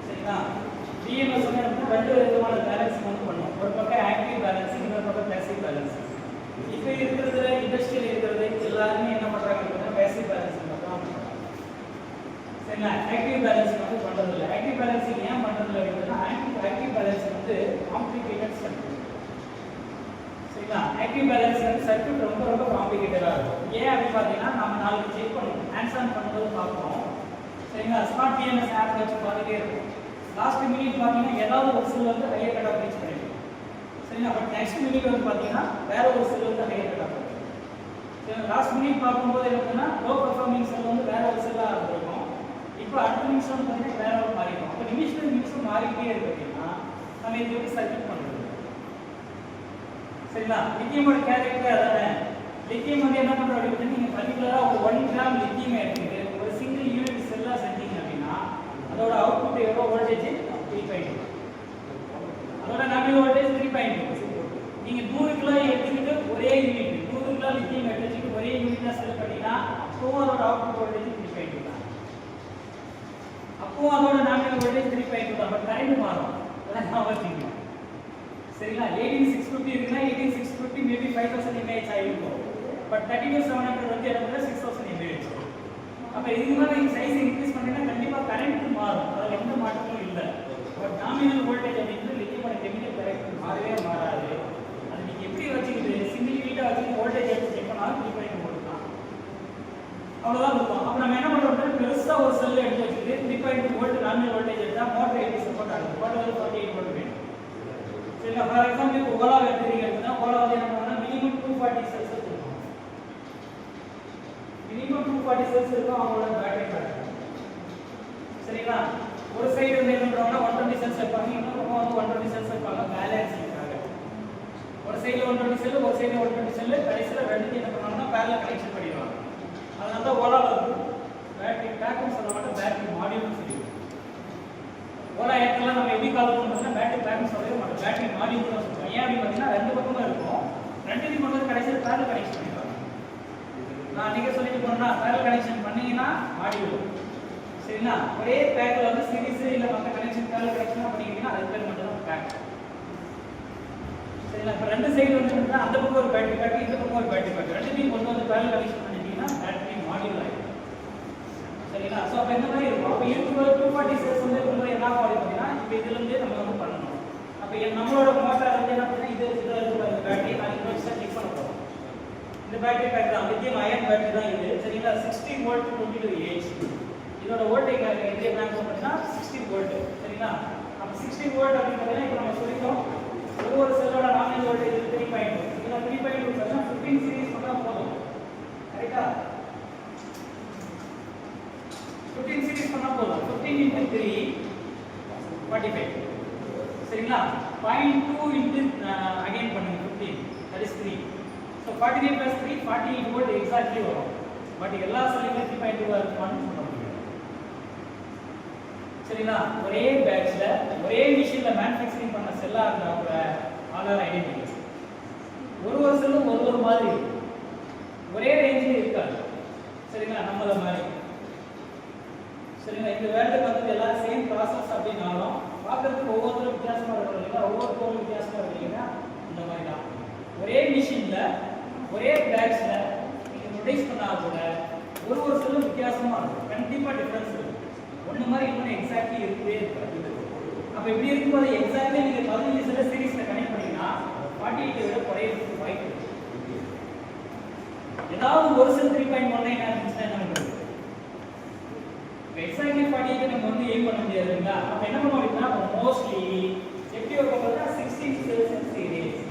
சரிங்களா? பிஎம்எஸ் வந்து என்ன ரெண்டு விதமான பேலன்சிங் வந்து பண்ணுவோம். ஒரு பக்கம் ஆக்டிவ் பேலன்சிங், இன்னொரு பக்கம் பாசிவ் பேலன்சிங். இப்போ இருக்கிறதுல இண்டஸ்ட்ரியல் இருக்கிறது எல்லாருமே என்ன பண்ணுறாங்க அப்படின்னா பேசிவ் பேலன்சிங் மட்டும் சரிங்களா? ஆக்டிவ் பேலன்ஸ் சர்க்யூட் ரொம்ப ரொம்ப காம்ப்ளிகேட்டடா இருக்கும். ஏன் அப்படின்னு பார்த்தீங்கன்னா நம்ம நாளைக்கு செக் பண்ணுவோம், ஹேண்ட்ஸ் ஆன் பண்ணும்போது பார்ப்போம். சரிங்களா? ஸ்மார்ட் பிஎம்எஸ் ஆப் வச்சு பார்த்துட்டே இருக்கும். லாஸ்ட் மினிட் பார்த்தீங்கன்னா ஏதாவது ஒரு செல் வந்து ஹையர் கட் ஆஃப் ரீச் பண்ணிடும். சரிங்களா? பட் நெக்ஸ்ட் மினிட் வந்து பார்த்தீங்கன்னா வேற ஒரு செல் வந்து higher cut of. Last minute பார்க்கும்போது என்னன்னா லோ பெர்ஃபார்மிங் செல் வந்து வேற ஒரு செல்லாக இருந்திருக்கும். இப்போ அடுத்த நிமிஷம் வந்து பார்த்தீங்கன்னா வேற ஒரு மாறிடும். அப்போ நிமிஷத்துக்கு நிமிஷம் மாறிக்கிட்டே இருக்கு அப்படின்னா நம்ம இது எப்படி சர்க்யூட் பண்ணுறது? சரிங்களா? லித்தியமோட கேரக்டர் அதானே. லித்தியம் வந்து என்ன பண்ணுறோம் அப்படின்னு நீங்கள் பர்டிகுலராக ஒரு 1 கிராம் லித்தியம் எடுத்துக்கிட்டு ஒரு சிங்கிள் யூனிட் செல்லாக செஞ்சீங்க அப்படின்னா அதோட அவுட்புட் எவ்வளோ வோல்டேஜ் 3.2, அதோட நாமினல் வோல்டேஜ் 3.2. நீங்கள் 100 கிலோ எடுத்துக்கிட்டு ஒரே யூனிட் 100 கிலோ லித்தியம் எடுத்துக்கிட்டு ஒரே யூனிட்ல செல் பண்ணிங்கன்னா அப்பவும் அதோட அவுட்புட் வோல்டேஜ் 3.2 தான். அப்பவும் அதோட நாமினல் வோல்டேஜ் 3.2 தான். பட் கரண்ட் மாறும். அதான் நான் வச்சுக்கணும். சரிங்களா? 18650 இருக்குன்னா 18650 மேபி 5000 mAh ஆயிருக்கும். பட் 32700 வந்து என்ன 6000 mAh. அப்ப இதுக்கு மேல நீங்க சைஸ் இன்க்ரீஸ் பண்ணீங்கன்னா கண்டிப்பா கரண்ட் மாறும். அதுல எந்த மாற்றமும் இல்ல. பட் நாமினல் வோல்டேஜ் அப்படிங்கிறது லித்தியம் கெமிக்கல் கேரக்டர் மாறவே மாறாது. அது நீங்க எப்படி வச்சுக்கிட்டு சிங்கிள் யூனிட்டா வச்சு வோல்டேஜ் எடுத்து செக் பண்ணாலும் கிளிக் பண்ணி போடலாம். அவ்வளவுதான் இருக்கும். அப்ப நம்ம என்ன பண்றோம்னா பெருசா ஒரு செல் எடுத்து வச்சுட்டு 3.2 வோல்ட் நாமினல் வோல்டேஜ் எடுத்தா மோட்டர் எப்படி சப்போர்ட் ஆகும்? மோட்டர் 48 வோல்ட் வேணும். சரிங்களா? ஃபார் எக்ஸாம்பிள் இப்போ ஓலா எடுத்துறீங்க அப்படின்னா ஓலா வந்து என்ன பண்ணுவாங்கன்னா மினிமம் 240 செல்ஸ் இருக்கும். மினிமம் 240 செல்ஸ் இருக்கும் அவங்களோட பேட்டரி பேக். சரிங்களா? ஒரு சைடு வந்து என்ன பண்ணுவாங்கன்னா 120 செல்ஸ் வைப்பாங்க, இன்னொரு பக்கம் வந்து 120 செல்ஸ் வைப்பாங்க பேலன்ஸிங்காக. ஒரு சைடுல 120 செல், ஒரு சைடுல 120 செல், கடைசியில் ரெண்டுத்தையும் என்ன பண்ணுவாங்கன்னா பேரலல் கனெக்ஷன் பண்ணிடுவாங்க. அதனால தான் ஓலால வந்து பேட்டரி பேக்னு சொல்ல மாட்டோம், பேட்டரி மாடியூல்னு சொல்லுவோம். ஓலா ஏர்டெல்லாம் நம்ம எப்படி கால் பண்ணுறோம்னா பேட்டரி பேக்னு சொல்லவே மாட்டோம், பேட்டரி மாடியூல் தான் சொல்லுவோம். ஏன் அப்படின்னு பார்த்தீங்கன்னா ரெண்டு பக்கமும் இருக்கும். ரெண்டுத்தையும் கொண்டு வந்து கடைசியில் பேரலல் கனெக்ஷன் பண்ணிடுவாங்க. நான் அன்றைக்கி சொல்லிட்டு போனேன்னா பேரலல் கனெக்ஷன் பண்ணீங்கன்னா மாடியூல். சரிங்களா? ஒரே பேக்கில் வந்து சீரிஸ் இல்லை மற்ற கனெக்ஷன் பேரலல் கனெக்ஷனாக பண்ணிக்கிட்டீங்கன்னா அது பேர் மட்டும் தான் பேக். சரிங்களா? இப்போ ரெண்டு சைடு வந்து அந்த பக்கம் ஒரு பேட்டரி பேக், இந்த பக்கம் ஒரு பேட்டரி பேக், ரெண்டுத்தையும் கொண்டு வந்து பேரலல் கனெக்ஷன் பண்ணிட்டீங்கன்னா பேட்டரி மாடியூல் ஆகிடும். சரிங்களா? ஸோ அப்போ இந்த மாதிரி இருக்கும். அப்போ இருக்கும்போது 240 செல்ஸ் வந்து இருக்கும்போது என்ன ஆகும் அப்படின்னா இப்போ இதுலேருந்தே நம்ம வந்து பண்ணணும். அப்போ நம்மளோட மோட்டார் வந்து என்ன பண்ணால் இது இருக்கிற பேட்டரி நான் இன்னொரு செக் பண்ண போகிறோம். இந்த பேட்டரி பேக் தான் லித்தியம் அயன் பேட்டரி தான் இது. சரிங்களா? 60 வோல்ட் 22 ஏஹெச். இதோட வோல்டேஜ் எது என்ன பார்த்தீங்கன்னா 60 வோல்ட். சரிங்களா? அப்போ 60 வோல்ட் அப்படிங்கிறத இப்போ நம்ம சொல்லிட்டோம். ஒவ்வொரு செல்லோட நாமினல் வோல்டேஜ் 3.2. இதில் 3.2 சொன்னா 15 சீரிஸ் பண்ணால் போதும். கரெக்டா? 15 சீரிஸ் பண்ணா போதும். 15 into 3 45. சரிங்களா? 0.2 into again பண்ணுங்க 15, that is 3. So 45 plus 3 48 volt exactly வரும். பட் எல்லா செல்லுமே 3.2 இருக்குமான்னு சொல்ல முடியாது. சரிங்களா? ஒரே பேட்ச்ல ஒரே மிஷின்ல மேனுஃபேக்சரிங் பண்ண செல்லா இருந்தா கூட ஆல் ஐடென்டிட்டி. ஒரு செல்லும் ஒரு மாதிரி ஒரே ரேஞ்சில் இருக்காது. சரிங்களா? நம்மள மாதிரி. சரிங்களா? இந்த வேர்ல்டுக்கு வந்து எல்லாம் சேம் ப்ராசஸ் அப்படின்னாலும் பார்க்கறதுக்கு ஒவ்வொருத்தரும் வித்தியாசமாக இருக்கிறோம் இல்லைங்களா? ஒவ்வொரு பொருளும் வித்தியாசமாக இருக்கீங்கன்னா இந்த மாதிரி தான். ஒரே மிஷினில் ஒரே பேட்சில் நீங்கள் ப்ரொடியூஸ் பண்ணால் கூட ஒரு செல்லும் வித்தியாசமாக இருக்கும். கண்டிப்பாக டிஃப்ரென்ஸ் இருக்கும். ஒன்று மாதிரி இன்னொன்று எக்ஸாக்ட்லி இருக்கவே இருக்காது. அப்போ இப்படி இருக்கும்போது எக்ஸாக்ட்லி நீங்கள் 15 செல்ல சீரீஸில் கனெக்ட் பண்ணிங்கன்னா 48 விட குறையிறதுக்கு வாய்ப்பு இருக்குது. ஏதாவது ஒரு செல் 3.19 இருந்துச்சுன்னா என்ன பண்ணுறது? எக்ஸாக்ட்லி 48 நம்ம வந்து ஏம் பண்ண முடியாது இல்லைங்களா? அப்போ என்ன பண்ணுவோம் அப்படின்னா மோஸ்ட்லி எப்படி வைக்கிறதா 16 cells in series.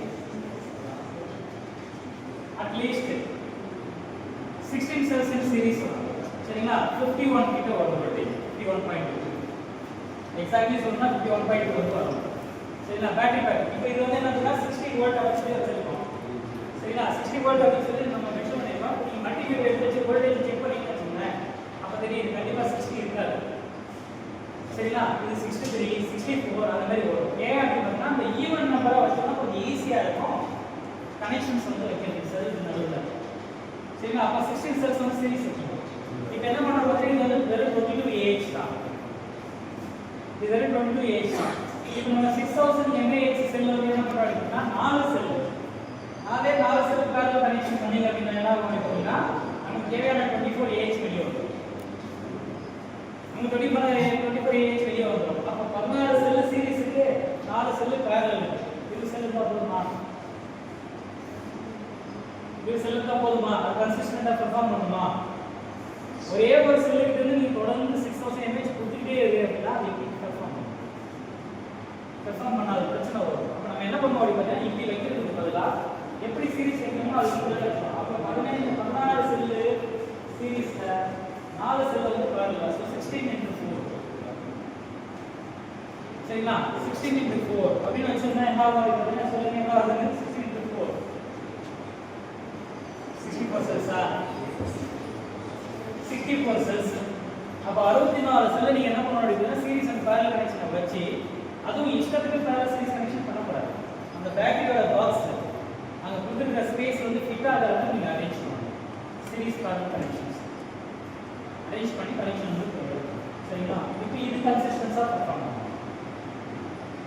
At least 16 cells in series வரும். சரிங்களா? 51 கிட்ட வரும். 51.2 எக்ஸாக்ட்லி சொன்னா 51.2 வரும். சரிங்களா? பேட்டரி பேக் இப்போ இது வந்து என்னன்னா 60 வோல்ட் வச்சு வச்சிருக்கோம். சரிங்களா? 60 வோல்ட் வச்சு நம்ம மெஷர் பண்ணிருக்கோம். நீங்க மல்டிமீட்டர் எடுத்து வச்சு வோல்டேஜ் செக் பண்ணீங்கன்னு வச்சுக்கோங்களேன், அப்போ தெரியும் கண்டிப்பாக 60 இருக்காது. சரிங்களா? இது 63 64 அந்த மாதிரி வரும். ஏன் அப்படின்னா அந்த ஈவன் நம்பரை வச்சோம்னா கொஞ்சம் ஈஸியாக இருக்கும் கனெக்ஷன்ஸ் வந்து வைக்கிறது செல் நடுவில். சரிங்களா? அப்போ 16 செல்ஸ் வந்து சீரிஸ் இருக்கும். இப்போ என்ன பண்ண போகிறது? இது வந்து வெறும் 22 ஏஹெச் தான். இது வெறும் 22 ஏஹெச் தான். இப்போ நம்ம 6000 mAh செல் வந்து என்ன பண்ணுறோம் அப்படின்னா 4 செல் 4 செல் பேரலல் கனெக்ஷன் பண்ணீங்க அப்படின்னா என்ன ஆகும் அப்படின்னா நமக்கு தேவையான 24 ஏஹெச் வெளியே வரும். நமக்கு 24 ஏஹெச் வெளியே வந்துடும். அப்போ 16 செல் சீரிஸுக்கு 4 செல் பேரலல். இது செல் தான் போதுமா? கன்சிஸ்டண்டா பெர்ஃபார்ம் பண்ணுமா? ஒரே ஒரு செல்லுக்கு இருந்து நீ தொடர்ந்து 6000 mAh கொடுத்துட்டே இருக்கு அப்படின்னா அது எப்படி பெர்ஃபார்ம் பண்ணாது, பிரச்சனை வரும். அப்ப நம்ம என்ன பண்ணுவோம் அப்படின்னா இப்படி வைக்கிறதுக்கு பதிலா எப்படி சீரிஸ் வைக்கணுமோ அது கூட வைக்கலாம். அப்ப 16 செல்லு சீரிஸ்ல 4 செல்ல வந்து பாருங்க. சோ 16 × 4 சரிங்களா? 16 × 4 அப்படின்னு வச்சோம்னா என்ன ஆகும் அப்படின்னா சொல்லுங்க என்ன ஆகுது? 16 × 4 64 செல்ஸா? 64 செல்ஸ். அப்ப 64 செல்ல நீங்க என்ன பண்ணணும் அப்படின்னா சீரிஸ் அண்ட் parallel கனெக்ஷனை வச்சு அதுவும் இஷ்டத்துக்கு parallel சீரிஸ் கனெக்ஷன் பண்ண கூடாது. அந்த பேட்டரியோட பாக்ஸ் அங்க கொடுத்திருக்கிற ஸ்பேஸ் வந்து ஃபிட் ஆகற அளவுக்கு நீங்க அரேஞ்ச் பண்ணணும். சீரிஸ் parallel கனெக்ஷன்ஸ் அரேஞ்ச் பண்ணி கனெக்ஷன் வந்து போடுங்க. சரிங்களா? இப்போ இது கன்சிஸ்டன்ஸா பெர்ஃபார்ம் பண்ணும்.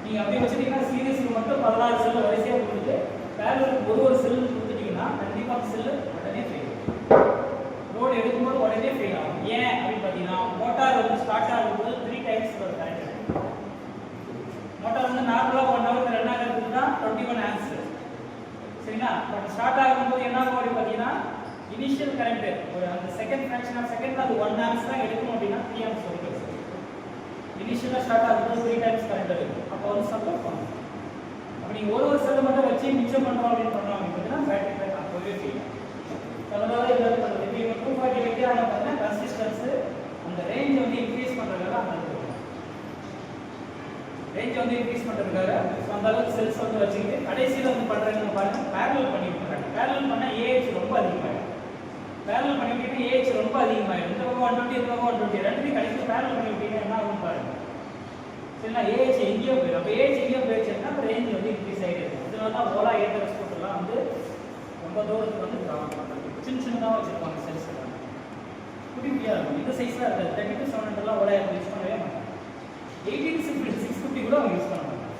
நீங்க அப்படியே வச்சிட்டீங்கன்னா சீரிஸ்க்கு மட்டும் 16 செல் வரிசையா கொடுத்து parallel ஒரு செல் கொடுத்துட்டீங்கன்னா கண்டிப்பா செல் உடனே ஃபெயில் ஆகும். லோட் எடுக்கும்போது உடனே ஃபெயில் ஆகும். ஏன் அப்படி பார்த்தீங்கன்னா மோட்டார் வந்து ஸ்டார்ட் ஆகும்போது 3 டைம்ஸ் ஒரு கரண்ட் எடுக்கும். மோட்டார் வந்து நார்மலா 1 ஹவர் ரன் ஆகிறதுக்கு தான் 21 ஆம்ப்ஸ். சரிங்களா? பட் ஸ்டார்ட் ஆகும்போது என்ன ஆகும் அப்படி பார்த்தீங்கன்னா இனிஷியல் கரண்ட் ஒரு அந்த செகண்ட் ஃபிராக்ஷன் ஆஃப் செகண்ட்ல அது 1 ஆம்ப்ஸ் தான் எடுக்கும் அப்படின்னா 3 ஆம்ப்ஸ் வரைக்கும். இனிஷியலா ஸ்டார்ட் ஆகும்போது 3 டைம்ஸ் கரண்ட் எடுக்கும். அப்போ வந்து சப்போர்ட் பண்ணும். அப்ப நீங்க ஒரு செல் மட்டும் வச்சு மிச்சம் பண்றோம் அப்படின்னு பண்ணோம் அப்படின்னா பேட்டரி பேக் அப்பவே ஃபெயில் ஆகும். அதனால இத பண்றது இப்போ 240 வைக்கிறாங்க பார்த்தா கன்சிஸ்டன்ஸ் அந்த ரேஞ்ச் வந்து இன்கிரீஸ் பண்றதுக்காக அந்த ரேஞ்ச் வந்து இன்கிரீஸ் பண்றதுக்காக அந்த அளவுக்கு செல்ஸ் வந்து வச்சிட்டு கடைசியில வந்து பண்றாங்க பாருங்க parallel பண்ணிட்டு இருக்காங்க. parallel பண்ணா AH ரொம்ப அதிகமாயிடும். parallel பண்ணிட்டீங்கன்னா AH ரொம்ப அதிகமாயிடும். இந்த பக்கம் 120 இந்த பக்கம் 120 ரெண்டுத்தையும் கடைசியில parallel பண்ணி விட்டீங்கன்னா என்ன ஆகும் பாருங்க. சரிங்களா? AH எங்கேயோ போயிடும். அப்ப AH எங்கேயோ போயிடுச்சுன்னா அப்ப ரேஞ்ச் வந்து இன்கிரீஸ் ஆகிட்டே இருக்கும். இதனால தான் ஓலா ஏர்டெல் ஸ்கூட்டர்லாம் வந்து ரொம்ப தூரத்துக்கு வந்து டிராவல் பண்ணுறாங்க. சின்னதாக வச்சிருப்பாங்க செல்ஸ் எல்லாம் குட்டி குட்டியாக இருக்கும். இந்த சைஸாக இருக்காது. 30 to 700 ஓலா யூஸ் பண்ணவே மாட்டாங்க. 80 to 650 கூட அவங்க யூஸ் பண்ண மாட்டாங்க.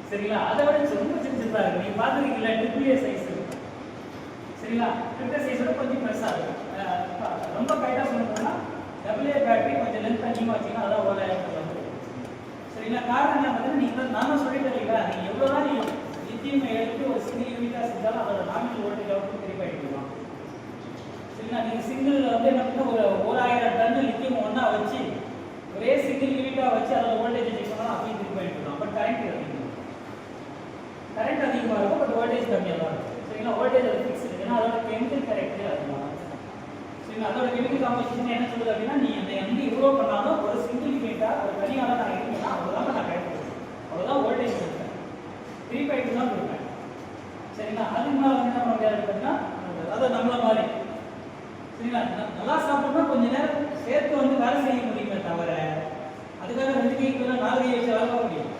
சரிங்களா? அதை விட ரொம்ப சின்னதாக இருக்கும். நீங்கள் பார்த்துருக்கீங்களா? AAA சைஸ் இருக்கும். சரிங்களா? AAA சைஸோட கொஞ்சம் பெருசாக இருக்கும். ரொம்ப கைட்டாக சொல்லணும்னா AA பேட்டரி கொஞ்சம் லென்த் அதிகமாக வச்சிங்கன்னா அதான் ஓலா ஏர்டெல் வந்து. சரிங்களா? காரணம் என்ன பார்த்தீங்கன்னா நீங்கள் நானும் சொல்லிட்டேன் இல்லைங்களா? நீங்கள் எவ்வளோ தான் நீங்கள் லித்தியம் எடுத்து ஒரு சிங்கிள் யூனிட்டாக செஞ்சாலும் அதோட நாமினல் வோல்டேஜ் அவுட்புட் திருப்பி ஆகிடுவோம். சரிங்களா? நீங்கள் சிங்கிள் வந்து என்ன பண்ணால் ஒரு 1000 டன் லித்தியம் ஒன்றா வச்சு ஒரே சிங்கிள் யூனிட்டாக வச்சு அதோட வோல்டேஜ் செக் பண்ணாலும் அப்படியே திருப்பி ஆகிடுவோம். பட் கரண்ட் அதிகமாக இருக்கும். பட் வோல்டேஜ் கம்மியாக தான் இருக்கும். சரிங்களா? வோல்டேஜ் அது ஃபிக்ஸ்டு. ஏன்னா அதோட கெமிக்கல் கேரக்டரே அதிகமாக இருக்கும். சரிங்களா? அதோட கெமிக்கல் காம்பன்சேஷன் என்ன சொல்லுது அப்படின்னா நீ அந்த எந்த இவ்வளோ பண்ணாலும் ஒரு சிங்கிள் யூனிட்டாக ஒரு தனியாக நான் இருக்கேன்னா அவ்வளோதான் நான் கரெக்ட் பண்ணுவேன். அவ்வளோதான் வோல்டேஜ் கொடுப்பேன். 3.2 தான் கொடுப்பேன். சரிங்களா? அதுக்கு மேலே வந்து என்ன பண்ண முடியாது பார்த்தீங்கன்னா அதை நம்மள மாதிரி சரிங்களா? நல்லா சாப்பிட்டோம்னா கொஞ்சம் நேரம் சேர்த்து வந்து வேலை செய்ய முடியுமே தவிர அதுக்காக 2 கைக்கு 4 கை வச்சு வேலை பார்க்க முடியும்.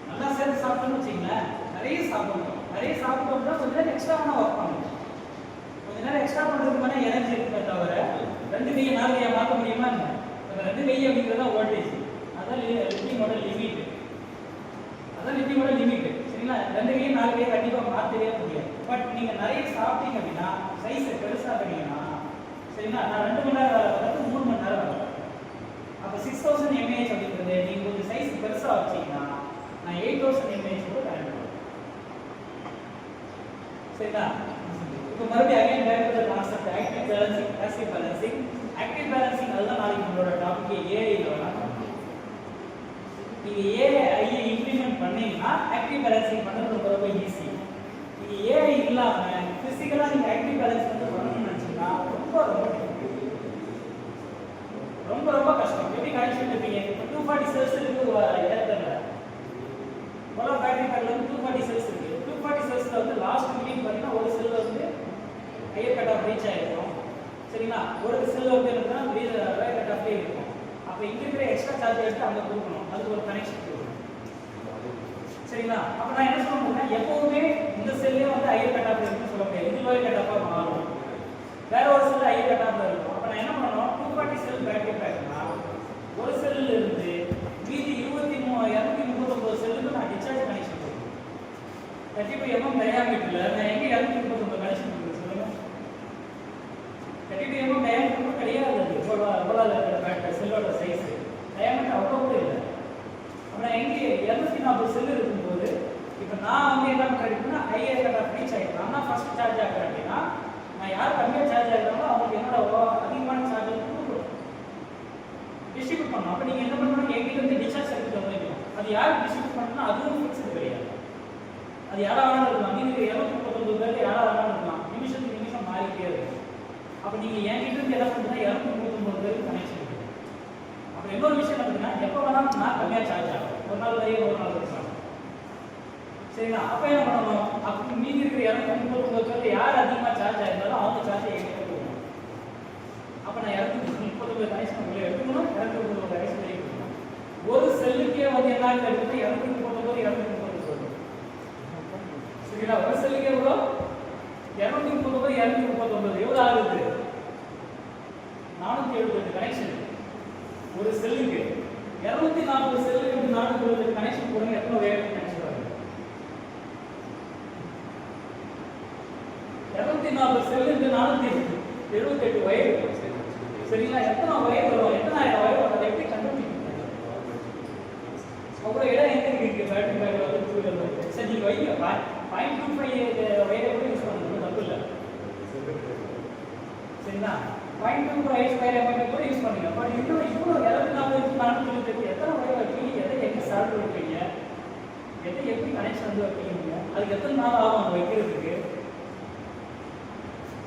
நல்லா சேர்த்து சாப்பிட்டோம்னு வச்சுங்களேன் நிறைய சாப்பிட்டோம்னா கொஞ்சம் நேரம் எக்ஸ்ட்ரா வேணா ஒர்க் பண்ணணும். கொஞ்சம் நேரம் எக்ஸ்ட்ரா பண்ணுறதுக்கான எனர்ஜி இருக்குமே தவிர 2 கையை 4 கையை மாற்ற முடியுமா? இல்லை. 2 கை அப்படிங்கிறது தான் வோல்டேஜ். அதான் லித்தியமோட லிமிட். அதான் லித்தியமோட லிமிட். சரிங்களா? 2 கையை 4 கையை கண்டிப்பாக மாற்றவே முடியாது. பட் நீங்கள் நிறைய சாப்பிட்டீங்க அப்படின்னா சைஸை பெருசாகிட்டீங்கன்னா சரிங்களா? நான் 2 மணி நேரம் வேலை பார்க்கறது 3 மணி நேரம் வேலை பார்க்குறேன். அப்போ 6000 mAh அப்படிங்கிறது நீங்கள் கொஞ்சம் சைஸ் பெருசாக வச்சிங்கன்னா நான் 8000 mAh கூட கரண்ட் பண்ணுவேன். சரிங்களா? இப்போ மறுபடியும் again back to the concept active balancing passive balancing. Active balancing அதுதான் நாளைக்கு நம்மளோட டாபிக் ஏஐல வரும். நீங்க ஏஐ இம்ப்ளிமெண்ட் பண்ணீங்கன்னா ஆக்டிவ் பேலன்சிங் பண்றது ரொம்ப ஈஸி. நீங்க ஏஐ இல்லாம பிசிக்கலா நீங்க ஆக்டிவ் பேலன்ஸ் வந்து பண்ணணும்னு நினைச்சீங்கன்னா ரொம்ப கஷ்டம். எப்படி கனெக்ஷன் எடுப்பீங்க? இப்போ 240 செல்ஸ் இருக்கு ஏர்டெல்ல. போல பேட்டரி பேக்ல வந்து 240 செல்ஸ் இருக்கு. 240 செல்ஸ்ல வந்து லாஸ்ட் மீட்டிங் பார்த்தீங்கன்னா ஒரு செல் வந்து ஹையர் கட் ஆஃப் ரீச் ஆயிருக்கும். சரிங்களா? ஒரு செல் வந்து என்னன்னா லோயர் கட் ஆஃப்ல இருக்கும். அப்ப இங்க இருக்கிற எக்ஸ்ட்ரா சார்ஜ் எடுத்து அங்க கொடுக்கணும். அதுக்கு ஒரு கனெக்ஷன் கொடுக்கணும். சரிங்களா? அப்ப நான் என்ன சொல்றேன்னா எப்பவுமே இந்த செல்லே வந்து ஹையர் கட் ஆஃப் இருக்குன்னு சொல்ல முடியாது. இது லோயர் கட் ஆஃபா மாறும். வேற ஒரு செல் ஹையர் கட் ஆஃப்ல இருக்கும். அப்ப நான் என்ன பண்ணணும்? 240 செல் பேட்டரி பேக்னா ஒரு செல்ல இருந்து மீதி 239 செல்லுக்கு நான் டிஸ்சார்ஜ் கனெக்ஷன் கொடுக்கணும். 32 mm டயாமீட்டர்ல நான் எங்க 239 கனெக்ஷன் கொடுக்கணும் சொல்லுங்க. 32 mm டயாமீட்டர் கிடையாது. அது போலால இருக்கிற பேட்டரி செல்லோட சைஸ் டயாமீட்டர் அவ்வளோ கூட இல்லை. அப்புறம் எங்கே 240 செல் இருக்கும்போது இப்போ நான் வந்து என்ன பண்ணுறேன்னா ஹையர் கட் ஆஃப் ரீச் ஆகிட்டேன். ஆனால் ஃபாஸ்ட் சார்ஜ் ஆகுறேன் அப்படின்னா நான் யார் கம்மியாக சார்ஜ் ஆகுறாங்களோ அவங்களுக்கு என்னோட அதிகமான சார்ஜ் கொடுக்கணும், டிஸ்ட்ரிபியூட் பண்ணணும். அப்போ நீங்கள் என்ன பண்ணணும், எங்கிட்ட இருந்து டிஸ்சார்ஜ் சர்க்கியூட் வந்துருக்கணும். அது யார் டிஸ்ட்ரிபியூட் பண்ணணும் அதுவும் ஃபிக்ஸ்டு கிடையாது. அது யாரா வேணாலும் இருக்கலாம். நீங்கள் 239 பேருக்கு யாரா வேணாலும் இருக்கலாம். நிமிஷத்துக்கு நிமிஷம் மாறிக்கிட்டே இருக்கும். அப்போ நீங்கள் என்கிட்ட இருந்து என்ன பண்ணுறீங்கன்னா 239 பேருக்கு கனெக்ஷன் இருக்குது. அப்புறம் இன்னொரு விஷயம் பார்த்தீங்கன்னா எப்போ வேணாலும் நான் கம்மியாக சார்ஜ் ஆகும். ஒரு நாள் வரையும் ஒரு நாள் இருக்கலாம். சரிங்களா? அப்போ என்ன பண்ணணும், அப்போ மீதி இருக்கிற 239 பேருக்கு யார் அதிகமாக சார்ஜ் ஆயிருந்தாலும் அவங்க சார்ஜ் எங்கிட்ட கொடுக்கணும். அப்போ நான் 239 கனெக்ஷன் உள்ளே எடுக்கணும், 239 கனெக்ஷன் வெளியே கொடுக்கணும். ஒரு செல்லுக்கே வந்து என்ன எடுத்துட்டு 239 239 சரிங்களா? ஒரு செல்லுக்கே எவ்வளோ 239 239 எவ்வளோ ஆகுது? 478 கனெக்ஷன் ஒரு செல்லுக்கு. 240 செல்லுக்கு 478 கனெக்ஷன் போடுங்க, எத்தனை வேகம் கனெக்ஷன் வருது? 240 செல்லுக்கு 478 வயர். சரிங்களா? எத்தனை வயர் வரும், எத்தனாயிரம் வயர் வரும், அதை எப்படி கண்டுபிடிக்கணும்? அவ்வளோ இடம் எங்க இருக்கு பேட்டரி பேக் வந்து டூ வீலர்? சரி நீங்கள் வைங்க, 0.25 வயரை கூட யூஸ் பண்ணணும், தப்பு இல்லை. சரிங்களா? 0.25 ஸ்கொயர் எம்எம் கூட யூஸ் பண்ணுங்க. பட் இன்னும் இவ்வளோ 240 478 எத்தனை வயர் வைப்பீங்க, எதை எங்கே ஸ்டார்ட் வைப்பீங்க, எதை எப்படி கனெக்ஷன் வந்து வைப்பீங்க, அதுக்கு எத்தனை நாள் ஆகும் அது வைக்கிறதுக்கு?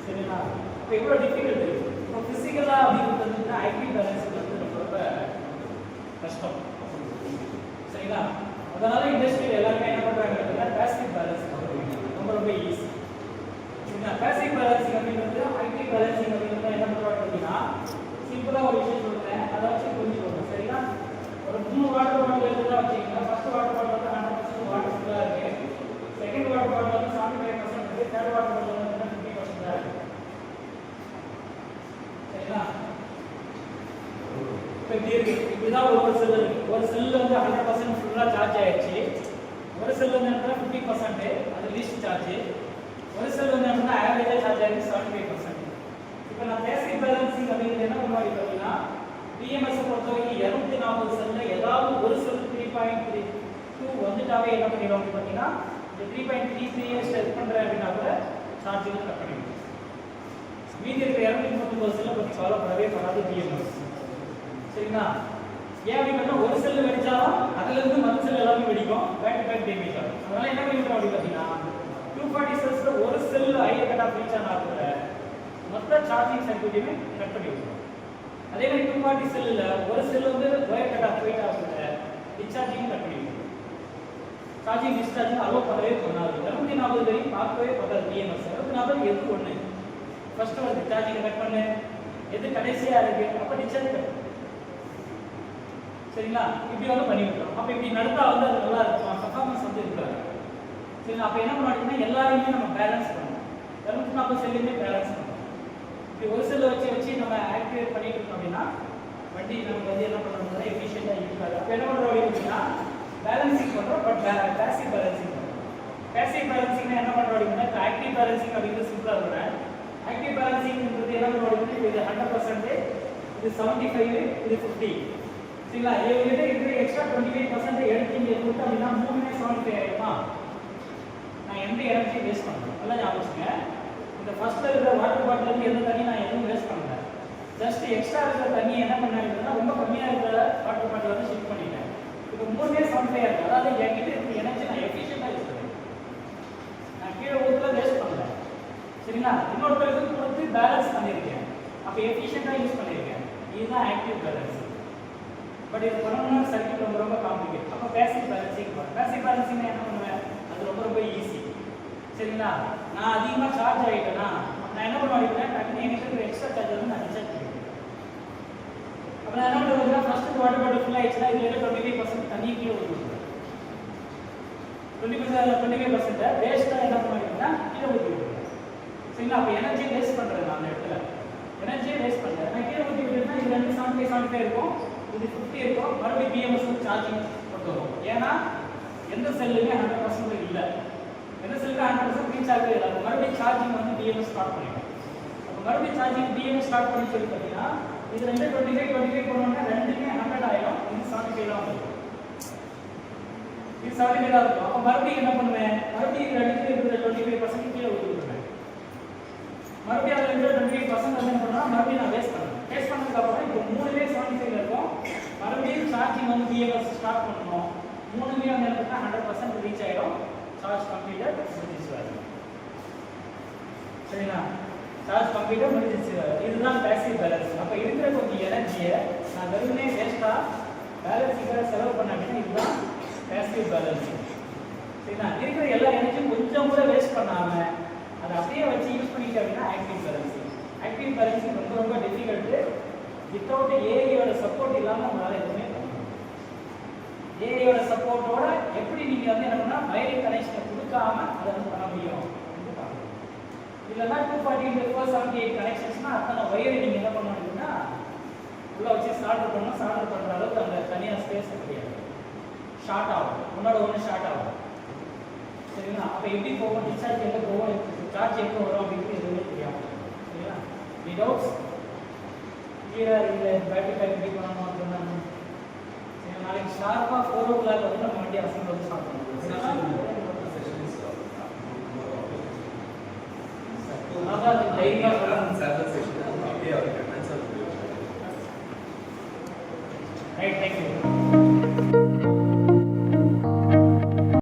சரிங்களா? இப்போ எவ்வளோ டிஃபிகல்ட் இருக்குது. இப்போ ஃபிசிக்கலாக அப்படின்னு பார்த்தீங்கன்னா ஆக்டிவ் பேலன்ஸ் வந்து ரொம்ப கஷ்டம். சரிங்களா? அதனால இண்டஸ்ட்ரியில் எல்லாருமே என்ன பண்ணுறாங்க அப்படின்னா பேசிவ் பேலன்ஸ் ரொம்ப ரொம்ப ஈஸி. சரிங்களா? பேசிவ் பேலன்சிங் அப்படின்றது ஆக்டிவ் பேலன்சிங் அப்படின்றது என்ன பண்ணுறாங்க அப்படின்னா சிம்பிளாக ஒரு விஷயம் சொல்கிறேன், அதை வச்சு புரிஞ்சுக்கோங்க. சரிங்களா? ஒரு 3 வாட்டர் பாட்டில் எடுத்துதான் வச்சுக்கோங்க. ஃபர்ஸ்ட் வாட்டர் பாட்டில் வந்து 100% வாட்டர் ஃபுல்லாக இருக்குது, செகண்ட் வாட்டர் பாட்டில் வந்து 75% இருக்குது, தேர்ட் வாட்டர் பாட்டில் வந்து 50% தான் இருக்குது. சரிங்களா? இப்போ இப்படிதான் ஒரு செல் இருக்கு. ஒரு செல் வந்து 100% ஃபுல்லாக சார்ஜ் ஆயிடுச்சு. ஒரு செல் வந்து என்ன 50% அது லீஸ்ட் சார்ஜ். ஒரு செல் வந்து என்ன ஆவரேஜாக சார்ஜ் ஆயிருக்கு 75%. இப்போ நான் பேசிவ் பேலன்சிங் அப்படிங்கிறது என்ன பண்ணுவாங்க பார்த்தீங்கன்னா பிஎம்எஸ் பொறுத்தவரைக்கும் 240 செல்லில் ஏதாவது ஒரு செல் 3.32 வந்துட்டாவே என்ன பண்ணிடுவாங்க பார்த்தீங்கன்னா இந்த 3.33 செட் பண்ணுறேன் அப்படின்னா கூட சார்ஜிங் கட் பண்ணிடுவோம். மீதி இருக்கிற 239 செல்லை பற்றி கவலைப்படவே படாது பிஎம்எஸ். சரிங்களா? ஏன் அப்படின்னா ஒரு செல்லு வெடிச்சாலும் அதுல இருந்து மற்ற செல் எல்லாமே வெடிக்கும், பேக் டு பேக் டேமேஜ் ஆகும். அதனால என்ன பண்ணிடுறோம் அப்படி பார்த்தீங்கன்னா 240 செல்ஸ்ல ஒரு செல் ஹையர் கட் ஆஃப் ரீச் ஆனா கூட மொத்த சார்ஜிங் சர்க்யூட்டையுமே கட் பண்ணி விட்டுரும். அதே மாதிரி 240 செல்லுல ஒரு செல் வந்து ஒயர் கட் ஆஃப் போயிட்டா கூட டிஸ்சார்ஜிங் கட் பண்ணி விட்டுரும். சார்ஜிங் டிஸ்சார்ஜிங் அலோவ் பண்ணவே பண்ணாது. 240 வரைக்கும் பார்க்கவே படாது பிஎம்எஸ். 240 எது ஒன்று ஃபர்ஸ்ட் வந்து சார்ஜிங் கட் பண்ணு, எது கடைசியா இருக்கு அப்போ டிஸ்சார்ஜ் கட். சரிங்களா? இப்படி வந்து பண்ணி விட்டுறோம். அப்போ இப்படி நடத்தா வந்து அது நல்லா இருக்கும், பர்ஃபார்மன்ஸ் வந்து இருக்காது. சரிங்களா? அப்போ என்ன பண்ணுவாங்கன்னா எல்லாரையுமே நம்ம பேலன்ஸ் பண்ணணும், 240 செல்லுமே பேலன்ஸ் பண்ணணும். இப்படி ஒரு செல்லை வச்சு நம்ம ஆக்டிவேட் பண்ணிட்டு இருக்கோம் அப்படின்னா வண்டி நமக்கு வந்து என்ன பண்ணுறோம்னா எஃபிஷியண்டாக இருக்காது. அப்போ என்ன பண்ணுறோம் அப்படின்னா பேலன்சிங் பண்ணுறோம், பட் பேசிவ் பேலன்சிங் பண்ணுறோம். பேசிவ் பேலன்சிங்னா என்ன பண்ணுறோம் அப்படின்னா ஆக்டிவ் பேலன்சிங் அப்படிங்கிறது சிம்பிளாக இருக்கிறேன். ஆக்டிவ் பேலன்சிங்ன்றது என்ன பண்ணுறோம் அப்படின்னா இது 100%, இது 75, இது 50. சரிங்களா? இவங்ககிட்ட இருக்கிற எக்ஸ்ட்ரா 25% எடுத்தீங்க கொடுத்து அப்படின்னா 3 75 ஆயிடுமா? நான் எந்த எனர்ஜி வேஸ்ட் பண்ணுறேன் நல்லா ஞாபகம் வச்சுங்க. இந்த ஃபர்ஸ்ட்ல இருக்கிற வாட்டர் பாட்டில் இருந்து எந்த தண்ணி நான் எதுவும் வேஸ்ட் பண்ணல. ஜஸ்ட் எக்ஸ்ட்ரா இருக்கிற தண்ணியை என்ன பண்ணாங்கன்னா ரொம்ப கம்மியாக இருக்கிற வாட்டர் பாட்டில் வந்து ஷிஃப்ட் பண்ணிட்டேன். இப்போ 3 75 இருக்கு. அதாவது என்கிட்ட இருக்கிற எனர்ஜி நான் எஃபிஷியண்டாக யூஸ் பண்ணுறேன், நான் கீழே ஊற்றுல வேஸ்ட் பண்ணல. சரிங்களா? இன்னொருத்தருக்கு கொடுத்து பேலன்ஸ் பண்ணியிருக்கேன், அப்போ எஃபிஷியண்டாக யூஸ் பண்ணியிருக்கேன். இதுதான் ஆக்டிவ் பேலன்ஸ். பட் இது பண்ணணும்னா சர்க்யூட் ரொம்ப ரொம்ப காம்ப்ளிகேட். அப்போ பேசிவ் பேலன்சிங் பேசிவ் பேலன்சிங் என்ன பண்ணுவேன், அது ரொம்ப ரொம்ப ஈஸி. சரிங்களா? நான் அதிகமாக சார்ஜ் ஆகிட்டேன்னா நான் என்ன பண்ணுவேன், டக்குனு எங்கிட்ட இருக்கிற எக்ஸ்ட்ரா சார்ஜ் வந்து நான் டிஸ்சார்ஜ் பண்ணிடுவேன். அப்போ நான் என்ன பண்ணுவேன்னா ஃபர்ஸ்ட் வாட்டர் பாட்டில் ஃபுல் ஆயிடுச்சுன்னா இதில் 25% தண்ணி கீழே ஊற்றிடுவேன். 25% வேஸ்ட்டாக என்ன பண்ணுவேன்னா கீழே ஊற்றி விடுவேன். சரிங்களா? அப்போ எனர்ஜி வேஸ்ட் பண்ணுறேன், அந்த இடத்துல எனர்ஜியை வேஸ்ட் பண்ணுறேன். நான் கீழே ஊற்றி விட்டுனா இது 75 இருக்கும், இது 50 இருக்கும். மறுபடியும் பிஎம்எஸ் சார்ஜிங் கொண்டு வரும். ஏன்னா எந்த செல்லுமே 100% இல்லை, எந்த செல்லுக்கு 100% ரீச் ஆகவே இல்லை. அப்போ மறுபடியும் சார்ஜிங் வந்து பிஎம்எஸ் ஸ்டார்ட் பண்ணிடும். அப்போ மறுபடியும் சார்ஜிங் பிஎம்எஸ் ஸ்டார்ட் பண்ணி சொல்லி பார்த்தீங்கன்னா இது 25 போனோம்னா ரெண்டுமே 100 ஆயிடும். இது 75 தான் இருக்கும், இது 75 தான் இருக்கும். அப்போ மறுபடியும் என்ன பண்ணுவேன், மறுபடியும் ரெண்டுக்கு இருக்கிற 25% கீழே ஊற்றி விடுவேன். மறுபடியும் அதில் இருக்கிற 28% வந்து என்ன பண்ணால் மறுபடியும் நான் வேஸ்ட் பண்ணேன். வேஸ்ட் பண்ணதுக்கப்புறம் இப்போ 3லே 75 இருக்கும். மறுபடியும் சார்ஜிங் வந்து பிஏஎஸ் ஸ்டார்ட் பண்ணணும். 3லேயே வந்து என்ன பண்ணால் 100% ரீச் ஆகிடும். சார்ஜ் கம்ப்ளீட்டட் முடிஞ்சிச்சு வேறு. சரிங்களா? சார்ஜ் கம்ப்ளீட்டாக முடிஞ்சிச்சு. இதுதான் பேசிவ் பேலன்ஸ். அப்போ இருக்கிற கொஞ்சம் எனர்ஜியை நான் வெறுமனே வேஸ்ட்டாக பேலன்ஸுக்காக செலவு பண்ண அப்படின்னா இதுதான் பேசிவ் பேலன்ஸ். சரிங்களா? இருக்கிற எல்லா எனர்ஜியும் கொஞ்சம் கூட வேஸ்ட் பண்ணாமல் அதை அப்படியே வச்சு யூஸ் பண்ணிக்க அப்படின்னா ஆக்டிவ் பேலன்சிங். ஆக்டிவ் பேலன்சிங் ரொம்ப ரொம்ப டிஃபிகல்ட்டு. வித்தவுட் ஏஐயோட சப்போர்ட் இல்லாமல் உங்களால் எதுவுமே பண்ண முடியும். ஏஐயோட சப்போர்ட்டோட எப்படி நீங்கள் வந்து என்ன பண்ணால் வயரிங் கனெக்ஷனை கொடுக்காம அதை வந்து பண்ண முடியும். இல்லைன்னா 240 கனெக்ஷன்ஸ்னா அத்தனை வயரை நீங்கள் என்ன பண்ண முடியும்னா உள்ளே வச்சு சால்டர் பண்ணணும். சால்டர் பண்ணுற அளவுக்கு அந்த தனியாக ஸ்பேஸ் கிடையாது. ஷார்ட் ஆகும், உன்னோட ஒன்று ஷார்ட் ஆகும். சரிங்களா? அப்போ எப்படி போகும், டிஸ்சார்ஜ் எங்கே போகும், சார்ஜ் எப்போ வரும் அப்படின்ட்டு எதுவுமே தெரியாது. சரிங்களா? விதவுட்ஸ் கிளியராக இல்லை பேட்டரி பேக் எப்படி பண்ணணும் அப்படின்னா சரி நாளைக்கு ஷார்ப்பாக 4 o'clock வந்து நம்ம வண்டி அசம்பிள் வந்து ஸ்டார்ட் பண்ணுவோம். Right, thank you.